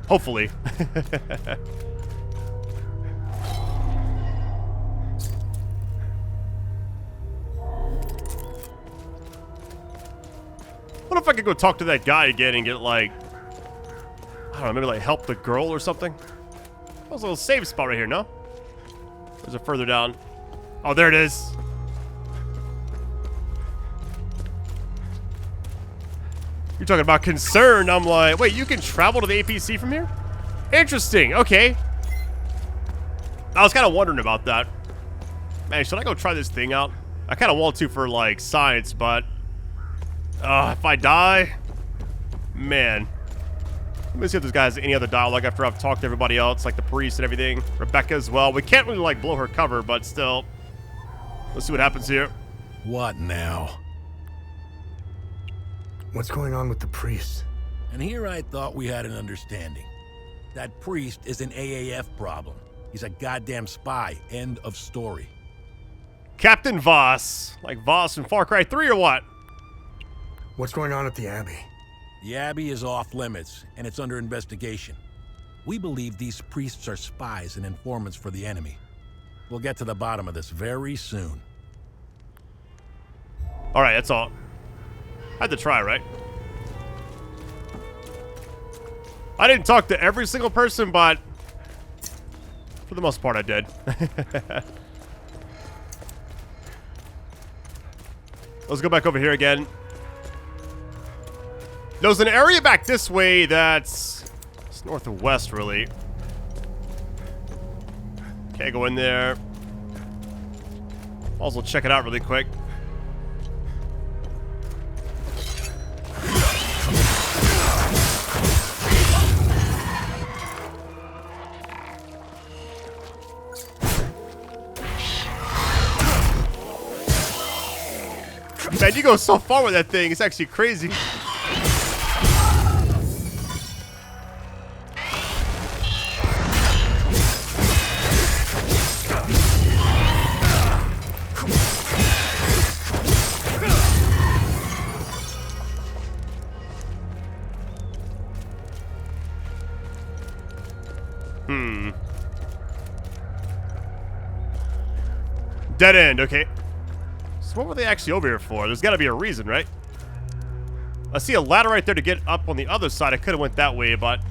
Hopefully. What if I could go talk to that guy again and get, like, I don't know, maybe, like, help the girl or something? There's a little save spot right here, no? Or is it further down? Oh, there it is. You're talking about concern. I'm like, wait, you can travel to the APC from here? Interesting. Okay. I was kind of wondering about that. Man, should I go try this thing out? I kind of want to for, like, science, but... if I die, man. Let me see if this guy has any other dialogue after I've talked to everybody else, like the priest and everything. Rebecca as well. We can't really, like, blow her cover, but still. Let's see what happens here. What now? What's going on with the priest? And here I thought we had an understanding. That priest is an AAF problem. He's a goddamn spy. End of story. Captain Voss. Like Voss in Far Cry 3 or what? What's going on at the Abbey? The Abbey is off limits, and it's under investigation. We believe these priests are spies and informants for the enemy. We'll get to the bottom of this very soon. Alright, that's all. Had to try, right? I didn't talk to every single person, but for the most part I did. Let's go back over here again. There's an area back this way that's north and west, really. Okay, go in there. Also check it out really quick. Man, you go so far with that thing. It's actually crazy. Dead end, okay. So what were they actually over here for? There's got to be a reason, right? I see a ladder right there to get up on the other side. I could have went that way, but...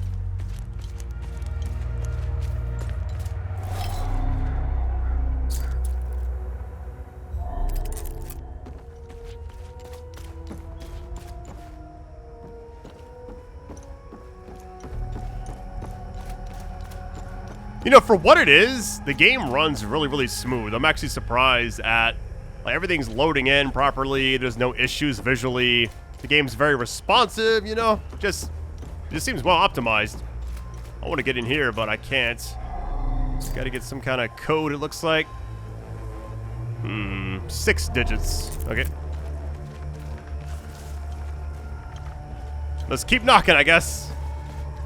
You know, for what it is, the game runs really, really smooth. I'm actually surprised at, like, everything's loading in properly. There's no issues visually. The game's very responsive, you know? It just seems well optimized. I want to get in here, but I can't. Got to get some kind of code, it looks like. 6 digits. Okay. Let's keep knocking, I guess.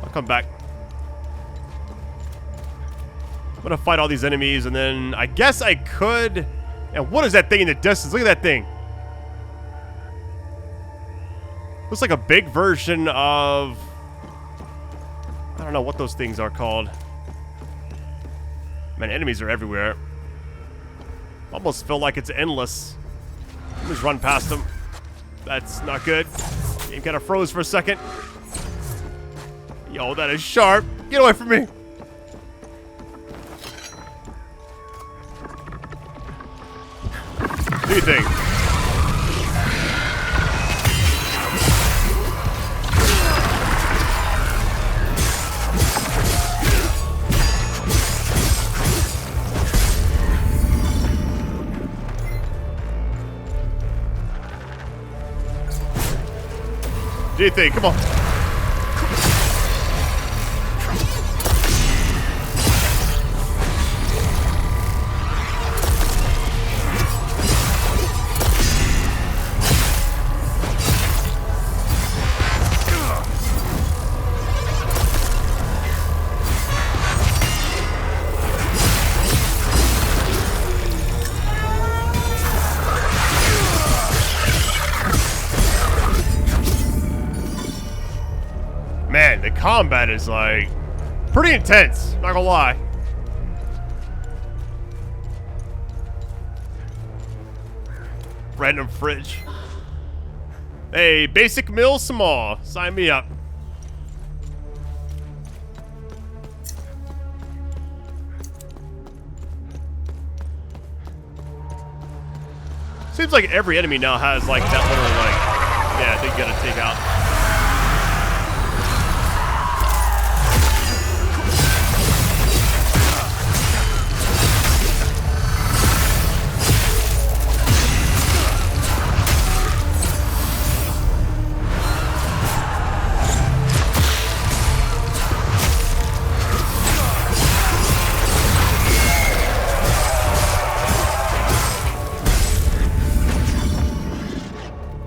I'll come back. I'm gonna fight all these enemies, and then I guess I could... And what is that thing in the distance? Look at that thing. Looks like a big version of... I don't know what those things are called. Man, enemies are everywhere. Almost feel like it's endless. Let me just run past them. That's not good. Game kind of froze for a second. Yo, that is sharp. Get away from me. What do you think? What do you think? Come on. Man, the combat is like pretty intense, not gonna lie. Random fridge. Hey, basic meal small. Sign me up. Seems like every enemy now has like that little like, yeah, they gotta take out.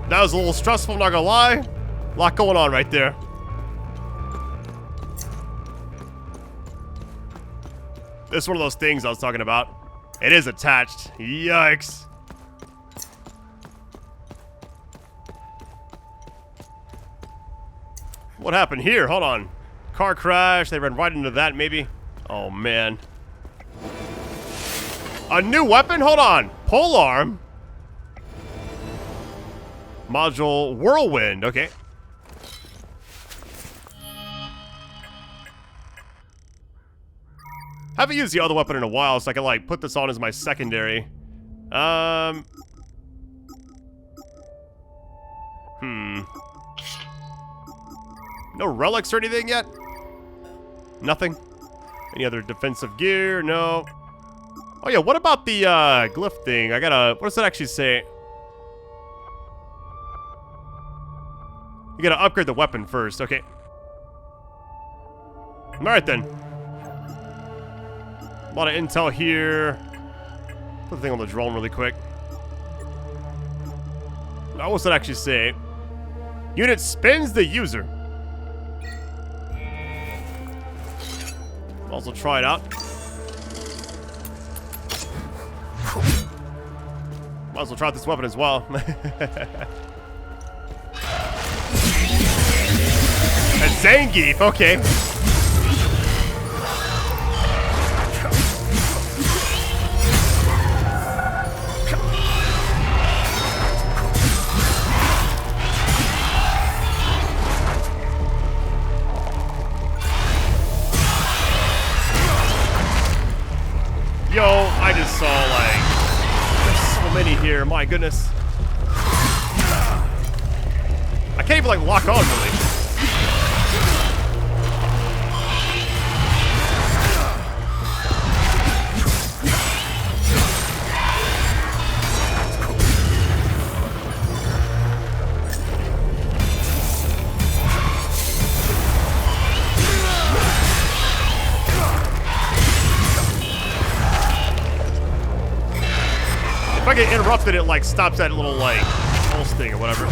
That was a little stressful, not gonna lie. A lot going on right there. This is one of those things I was talking about. It is attached. Yikes. What happened here? Hold on. Car crash. They ran right into that, maybe. Oh, man. A new weapon? Hold on. Polearm. Module Whirlwind. Okay. Haven't used the other weapon in a while, so I can, like, put this on as my secondary. No relics or anything yet? Nothing? Any other defensive gear? No. Oh yeah, what about the glyph thing? I gotta... What does that actually say? You gotta upgrade the weapon first. Okay. Alright then. A lot of intel here. Put the thing on the drone really quick. Now, what's that actually say? Unit spins the user. Also try it out. Might as well try out this weapon as well. A Zangief, okay. Yo, I just saw, like, there's so many here, my goodness. I can't even, like, lock on, really. If I get interrupted, it like stops that little like pulse thing or whatever.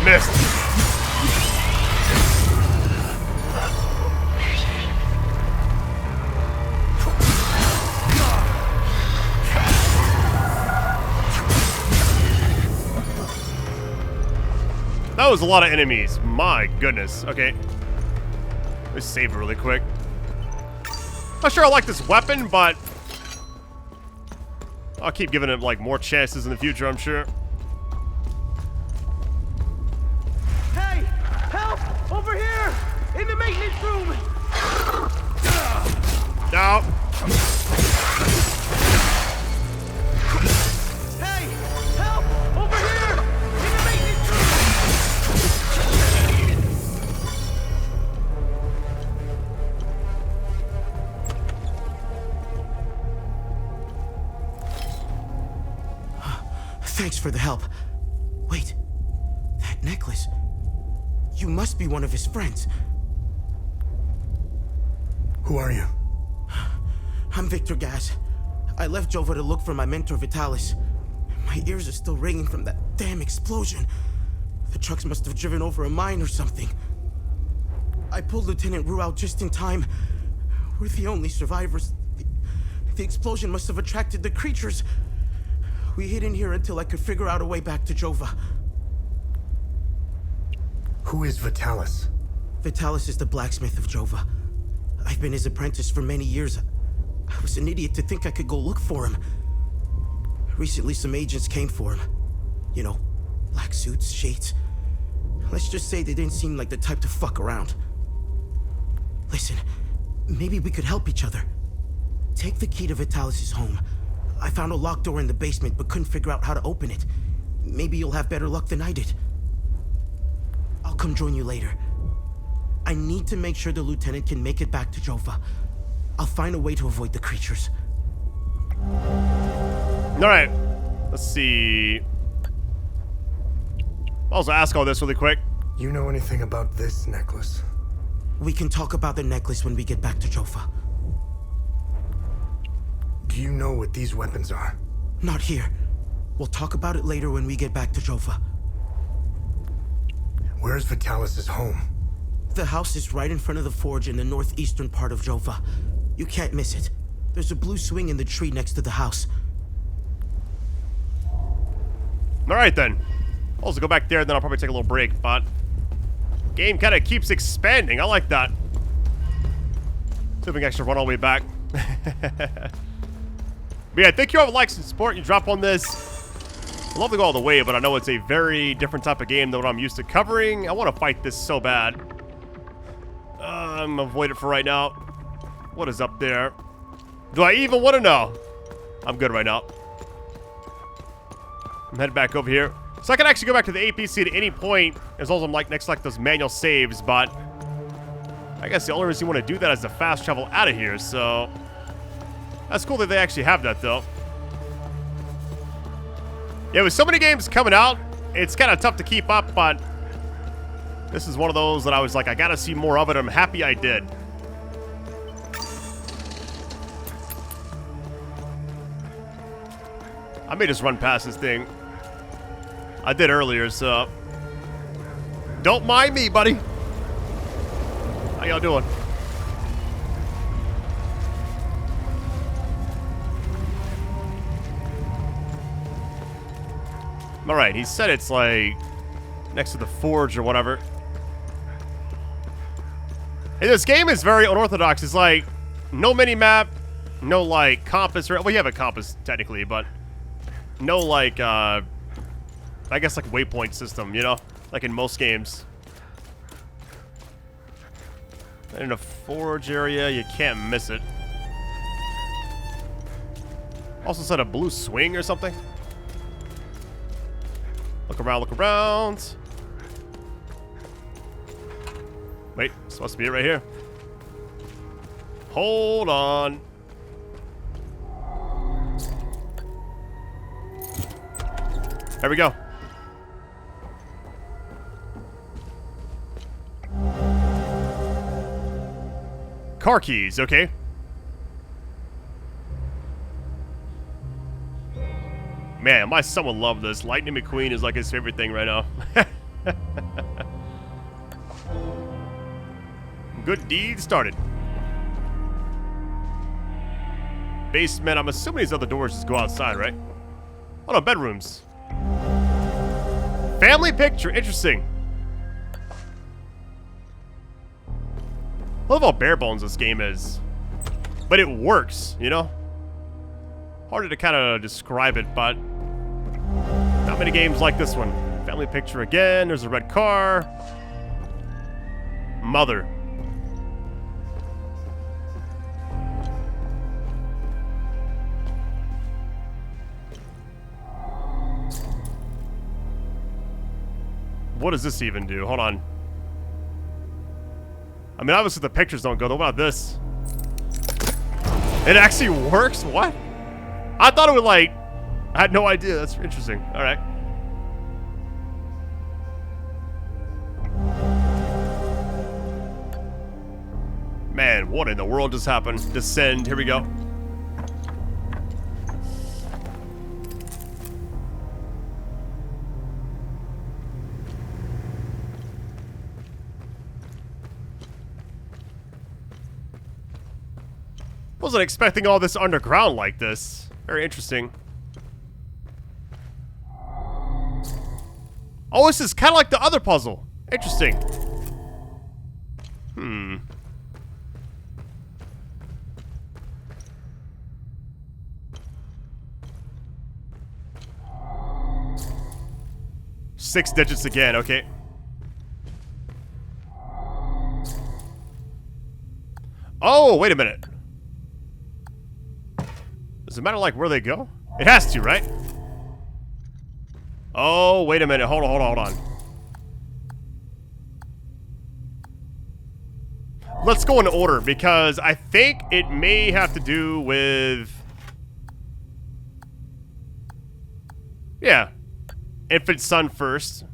Missed. That was a lot of enemies. My goodness. Okay. Let's save really quick. Not sure I like this weapon, but I'll keep giving it like more chances in the future, I'm sure. Hey! Help! Over here! In the maintenance room! No. Hey! Help! Over here! In the maintenance room! Thanks for the help. Wait, that necklace. You must be one of his friends. Who are you? I'm Victor Gaz. I left Jova to look for my mentor Vitalis. My ears are still ringing from that damn explosion. The trucks must have driven over a mine or something. I pulled Lieutenant Rue out just in time. We're the only survivors. The explosion must have attracted the creatures. We hid in here until I could figure out a way back to Jova. Who is Vitalis? Vitalis is the blacksmith of Jova. I've been his apprentice for many years. I was an idiot to think I could go look for him. Recently, some agents came for him. You know, black suits, shades. Let's just say they didn't seem like the type to fuck around. Listen, maybe we could help each other. Take the key to Vitalis' home. I found a locked door in the basement, but couldn't figure out how to open it. Maybe you'll have better luck than I did. I'll come join you later. I need to make sure the lieutenant can make it back to Jova. I'll find a way to avoid the creatures. Alright. Let's see. I'll also ask all this really quick. You know anything about this necklace? We can talk about the necklace when we get back to Joffa. Do you know what these weapons are? Not here. We'll talk about it later when we get back to Joffa. Where's Vitalis' home? The house is right in front of the forge in the northeastern part of Joffa. You can't miss it. There's a blue swing in the tree next to the house. Alright then. I'll also go back there, then I'll probably take a little break, but game kind of keeps expanding. I like that. See if we can actually run all the way back. But yeah, thank you all for likes and support you drop on this. I'd love to go all the way, but I know it's a very different type of game than what I'm used to covering. I want to fight this so bad. I'm gonna avoid it for right now. What is up there? Do I even want to know? I'm good right now. I'm heading back over here. So I can actually go back to the APC at any point as long as I'm like next to like those manual saves, but I guess the only reason you want to do that is to fast travel out of here, so that's cool that they actually have that though. Yeah, with so many games coming out, it's kind of tough to keep up, but this is one of those that I was like, I gotta see more of it. I'm happy I did. I may just run past this thing. I did earlier, so don't mind me, buddy. How y'all doing? Alright, he said it's like next to the forge or whatever. And this game is very unorthodox. It's like no mini-map, no like compass, or well, you have a compass technically, but no like I guess like waypoint system, you know? Like in most games. And in a forge area, you can't miss it. Also said a blue swing or something. Look around, look around. Wait, this must be it right here. Hold on. There we go. Car keys, okay. Man, my son will love this. Lightning McQueen is like his favorite thing right now. Good deed started. Basement, I'm assuming these other doors just go outside, right? Oh no, bedrooms. Family picture, interesting. I love how bare bones this game is. But it works, you know? Harder to kind of describe it, but not many games like this one. Family picture again, there's a red car. Mother. What does this even do? Hold on. I mean, obviously the pictures don't go. What about this? It actually works? What? I thought it would like... I had no idea. That's interesting. Alright. Man, what in the world just happened? Descend. Here we go. Wasn't expecting all this underground like this. Very interesting. Oh, this is kind of like the other puzzle. Interesting. Hmm. Six digits again, okay. Oh, wait a minute. Does it matter, like, where they go? It has to, right? Oh, wait a minute. Hold on, hold on, hold on. Let's go in order, because I think it may have to do with Yeah. Infant son first.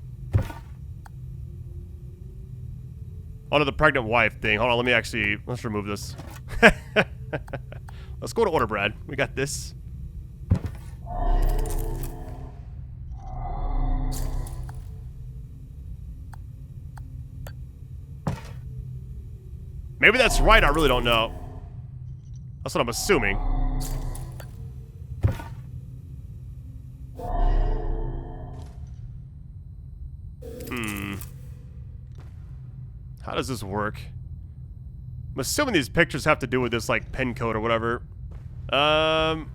Onto the pregnant wife thing. Hold on, let me actually... Let's remove this. Let's go to order, Brad. We got this. Maybe that's right, I really don't know. That's what I'm assuming. How does this work? I'm assuming these pictures have to do with this, like, pen code or whatever. Can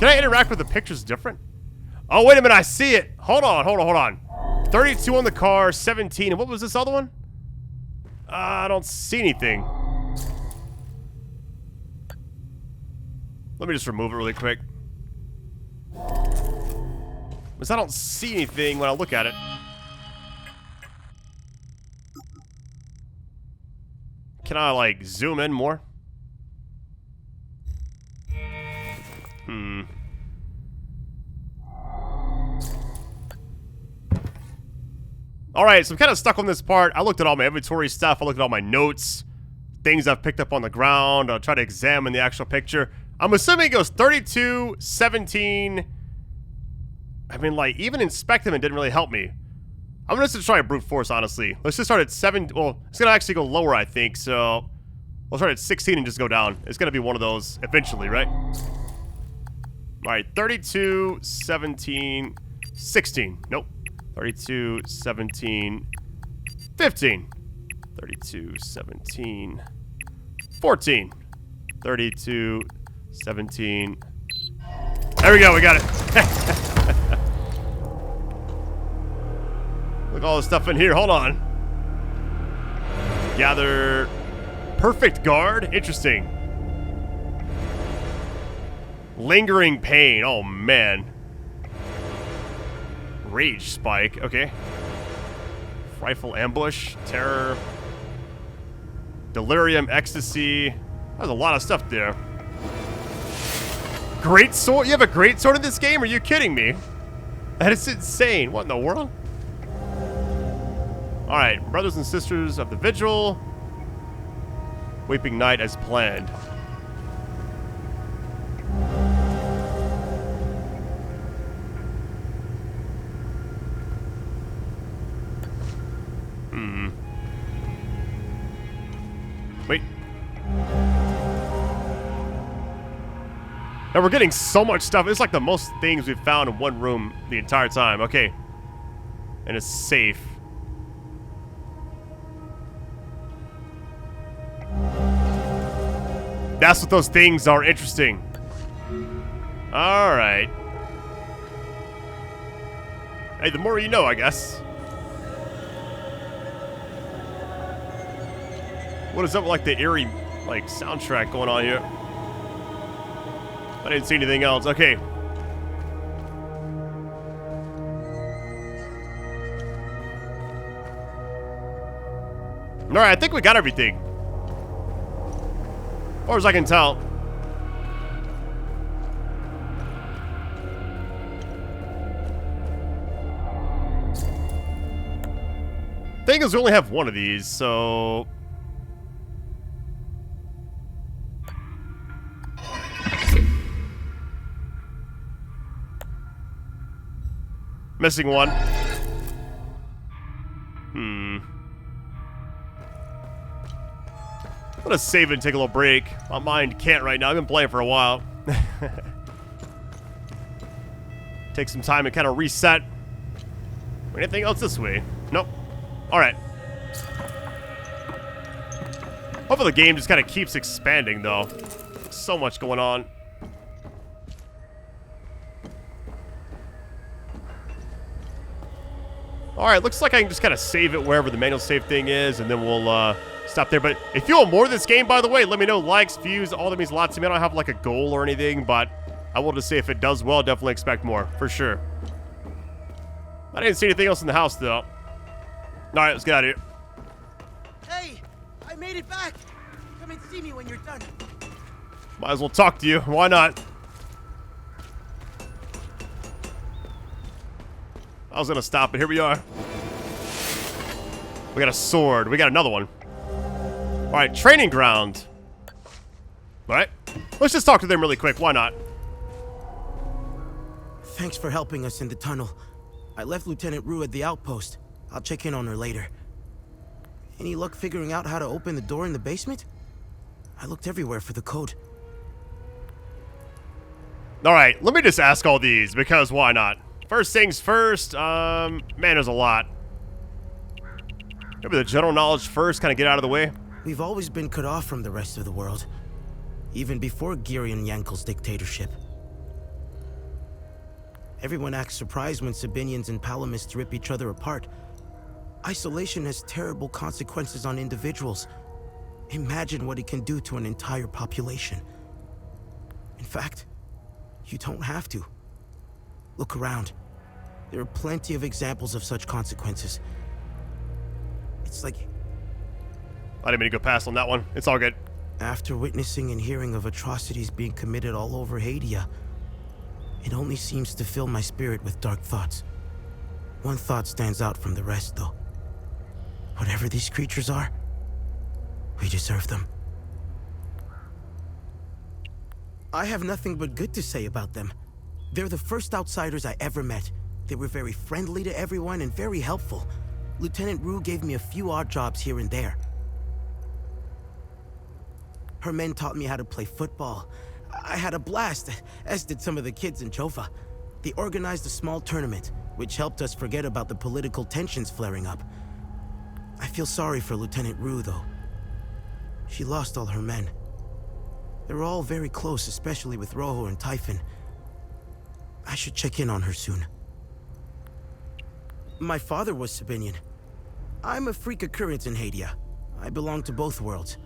I interact with the pictures different? Oh, wait a minute, I see it. Hold on. 32 on the car, 17. And what was this other one? I don't see anything. Let me just remove it really quick. Because I don't see anything when I look at it. Can I, like, zoom in more? Alright, so I'm kind of stuck on this part. I looked at all my inventory stuff. I looked at all my notes. Things I've picked up on the ground. I'll try to examine the actual picture. I'm assuming it goes 32, 17... I mean, like, even inspect them, it didn't really help me. I'm gonna just try a brute force, honestly. Let's just start at 7. Well, it's gonna actually go lower, I think. So we'll start at 16 and just go down. It's gonna be one of those eventually, right? All right, 32, 17, 16. Nope. 32, 17, 15. 32, 17, 14. 32, 17. There we go. We got it. Look at all this stuff in here. Hold on. Gather perfect guard. Interesting. Lingering pain. Oh, man. Rage spike. Okay. Rifle ambush. Terror. Delirium. Ecstasy. There's a lot of stuff there. Great sword? You have a great sword in this game? Are you kidding me? That is insane. What in the world? Alright, brothers and sisters of the vigil. Weeping night as planned. Wait. Now we're getting so much stuff. It's like the most things we've found in one room the entire time. Okay. And it's safe. That's what those things are. Interesting. Alright. Hey, the more you know, I guess. What is up with, like, the eerie, like, soundtrack going on here? I didn't see anything else. Okay. Alright, I think we got everything. As far as I can tell. Thing is, we only have one of these, so... Missing one. I'm gonna save it and take a little break. My mind can't right now. I've been playing for a while. Take some time and kind of reset. Anything else this way? Nope. Alright. Hopefully the game just kind of keeps expanding, though. So much going on. Alright, looks like I can just kind of save it wherever the manual save thing is, and then we'll stop there. But if you want more of this game, by the way, let me know. Likes, views, all that means a lot to me. I don't have like a goal or anything, but I will just say if it does well, definitely expect more, for sure. I didn't see anything else in the house, though. Alright, let's get out of here. Hey, I made it back. Come and see me when you're done. Might as well talk to you. Why not? I was gonna stop, but here we are. We got a sword. We got another one. Alright, training ground. Alright. Let's just talk to them really quick. Why not? Thanks for helping us in the tunnel. I left Lieutenant Rue at the outpost. I'll check in on her later. Any luck figuring out how to open the door in the basement? I looked everywhere for the code. Alright, let me just ask all these, because why not? First things first, man, there's a lot. Maybe the general knowledge first, kind of get out of the way. We've always been cut off from the rest of the world. Even before Girion Yankel's dictatorship. Everyone acts surprised when Sabinians and Palamists rip each other apart. Isolation has terrible consequences on individuals. Imagine what it can do to an entire population. In fact, you don't have to. Look around. There are plenty of examples of such consequences. It's like... I didn't mean to go past on that one. It's all good. After witnessing and hearing of atrocities being committed all over Hadia, it only seems to fill my spirit with dark thoughts. One thought stands out from the rest, though. Whatever these creatures are, we deserve them. I have nothing but good to say about them. They're the first outsiders I ever met. They were very friendly to everyone and very helpful. Lieutenant Rue gave me a few odd jobs here and there. Her men taught me how to play football. I had a blast, as did some of the kids in Jova. They organized a small tournament, which helped us forget about the political tensions flaring up. I feel sorry for Lieutenant Rue, though. She lost all her men. They were all very close, especially with Rojo and Typhon. I should check in on her soon. My father was Sabinian. I'm a freak occurrence in Hadia. I belong to both worlds.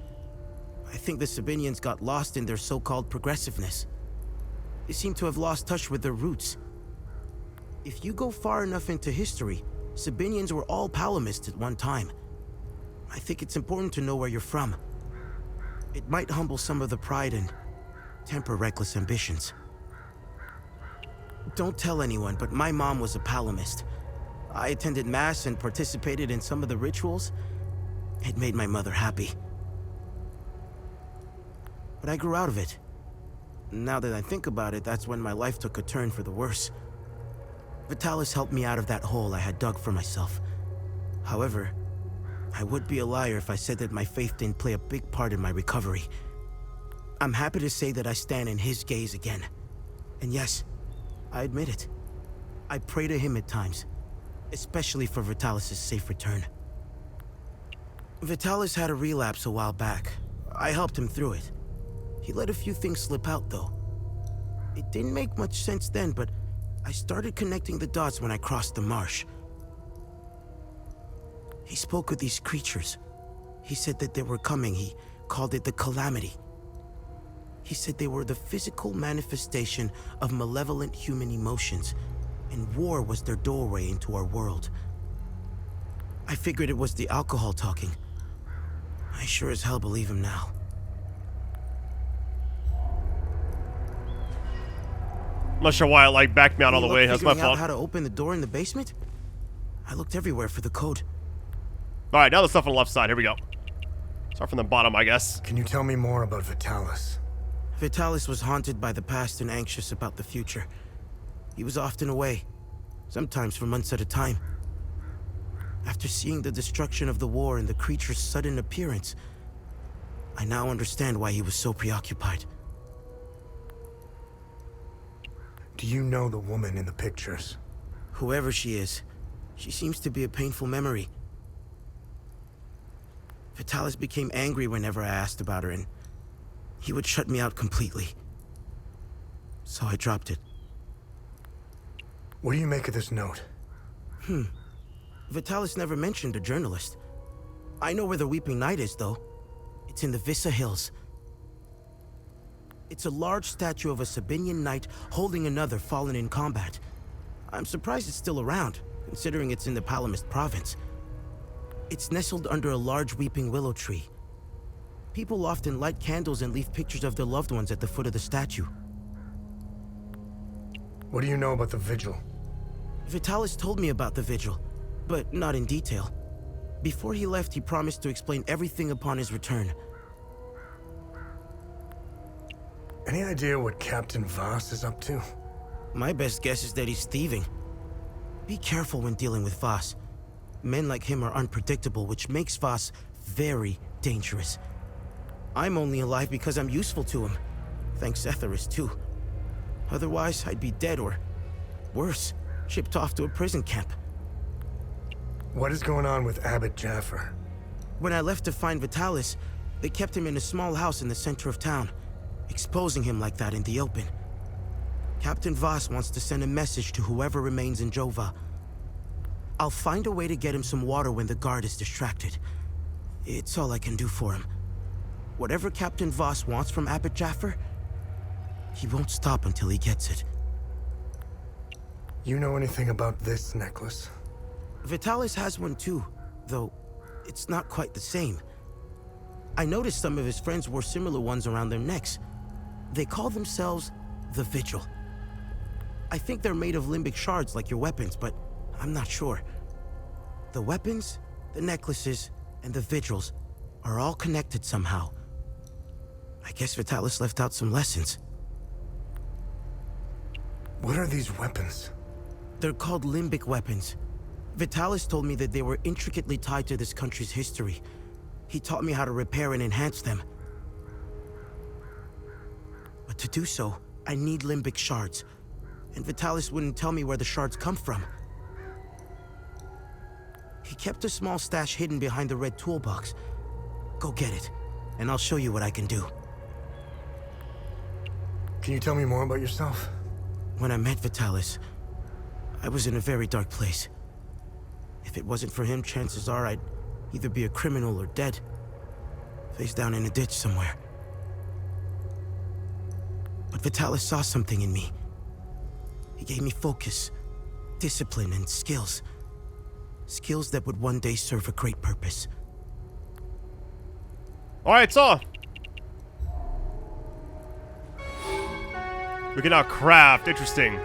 I think the Sabinians got lost in their so-called progressiveness. They seem to have lost touch with their roots. If you go far enough into history, Sabinians were all Palamists at one time. I think it's important to know where you're from. It might humble some of the pride and temper reckless ambitions. Don't tell anyone, but my mom was a Palamist. I attended Mass and participated in some of the rituals. It made my mother happy. But I grew out of it. Now that I think about it, that's when my life took a turn for the worse. Vitalis helped me out of that hole I had dug for myself. However, I would be a liar if I said that my faith didn't play a big part in my recovery. I'm happy to say that I stand in his gaze again. And yes, I admit it. I pray to him at times, especially for Vitalis' safe return. Vitalis had a relapse a while back. I helped him through it. He let a few things slip out, though. It didn't make much sense then, but I started connecting the dots when I crossed the marsh. He spoke with these creatures. He said that they were coming. He called it the Calamity. He said they were the physical manifestation of malevolent human emotions, and war was their doorway into our world. I figured it was the alcohol talking. I sure as hell believe him now. I'm not sure why it like backed me out all the way. That's my Figuring out fault. how to open the door in the basement? I looked everywhere for the code. All right, now the stuff on the left side. Here we go. Start from the bottom, I guess. Can you tell me more about Vitalis? Vitalis was haunted by the past and anxious about the future. He was often away, sometimes for months at a time. After seeing the destruction of the war and the creature's sudden appearance, I now understand why he was so preoccupied. Do you know the woman in the pictures? Whoever she is, she seems to be a painful memory. Vitalis became angry whenever I asked about her, and he would shut me out completely. So I dropped it. What do you make of this note? Vitalis never mentioned a journalist. I know where the Weeping Knight is, though. It's in the Vissa Hills. It's a large statue of a Sabinian knight holding another fallen in combat. I'm surprised it's still around, considering it's in the Palamist province. It's nestled under a large weeping willow tree. People often light candles and leave pictures of their loved ones at the foot of the statue. What do you know about the vigil? Vitalis told me about the vigil, but not in detail. Before he left, he promised to explain everything upon his return. Any idea what Captain Voss is up to? My best guess is that he's thieving. Be careful when dealing with Voss. Men like him are unpredictable, which makes Voss very dangerous. I'm only alive because I'm useful to him. Thanks Etheris, too. Otherwise, I'd be dead or, worse, shipped off to a prison camp. What is going on with Abbot Jaffer? When I left to find Vitalis, they kept him in a small house in the center of town, exposing him like that in the open. Captain Voss wants to send a message to whoever remains in Jova. I'll find a way to get him some water when the guard is distracted. It's all I can do for him. Whatever Captain Voss wants from Abbot Jaffer, he won't stop until he gets it. You know anything about this necklace? Vitalis has one too, though it's not quite the same. I noticed some of his friends wore similar ones around their necks. They call themselves the Vigil. I think they're made of limbic shards like your weapons, but I'm not sure. The weapons, the necklaces, and the vigils are all connected somehow. I guess Vitalis left out some lessons. What are these weapons? They're called limbic weapons. Vitalis told me that they were intricately tied to this country's history. He taught me how to repair and enhance them. But to do so, I need limbic shards. And Vitalis wouldn't tell me where the shards come from. He kept a small stash hidden behind the red toolbox. Go get it, and I'll show you what I can do. Can you tell me more about yourself? When I met Vitalis, I was in a very dark place. If it wasn't for him, chances are I'd either be a criminal or dead. Face down in a ditch somewhere. But Vitalis saw something in me. He gave me focus, discipline, and skills. Skills that would one day serve a great purpose. Alright, so we can now craft. Interesting.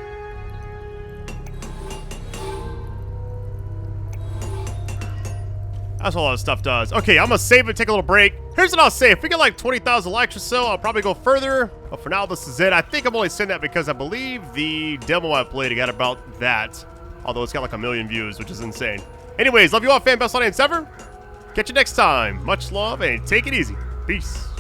That's what a lot of stuff does. Okay, I'm gonna save it, take a little break. Here's what I'll say. If we get like 20,000 likes or so, I'll probably go further. But for now, this is it. I think I'm only saying that because I believe the demo I played got about that. Although it's got like 1 million views, which is insane. Anyways, love you all, fan. Best audience ever. Catch you next time. Much love and take it easy. Peace.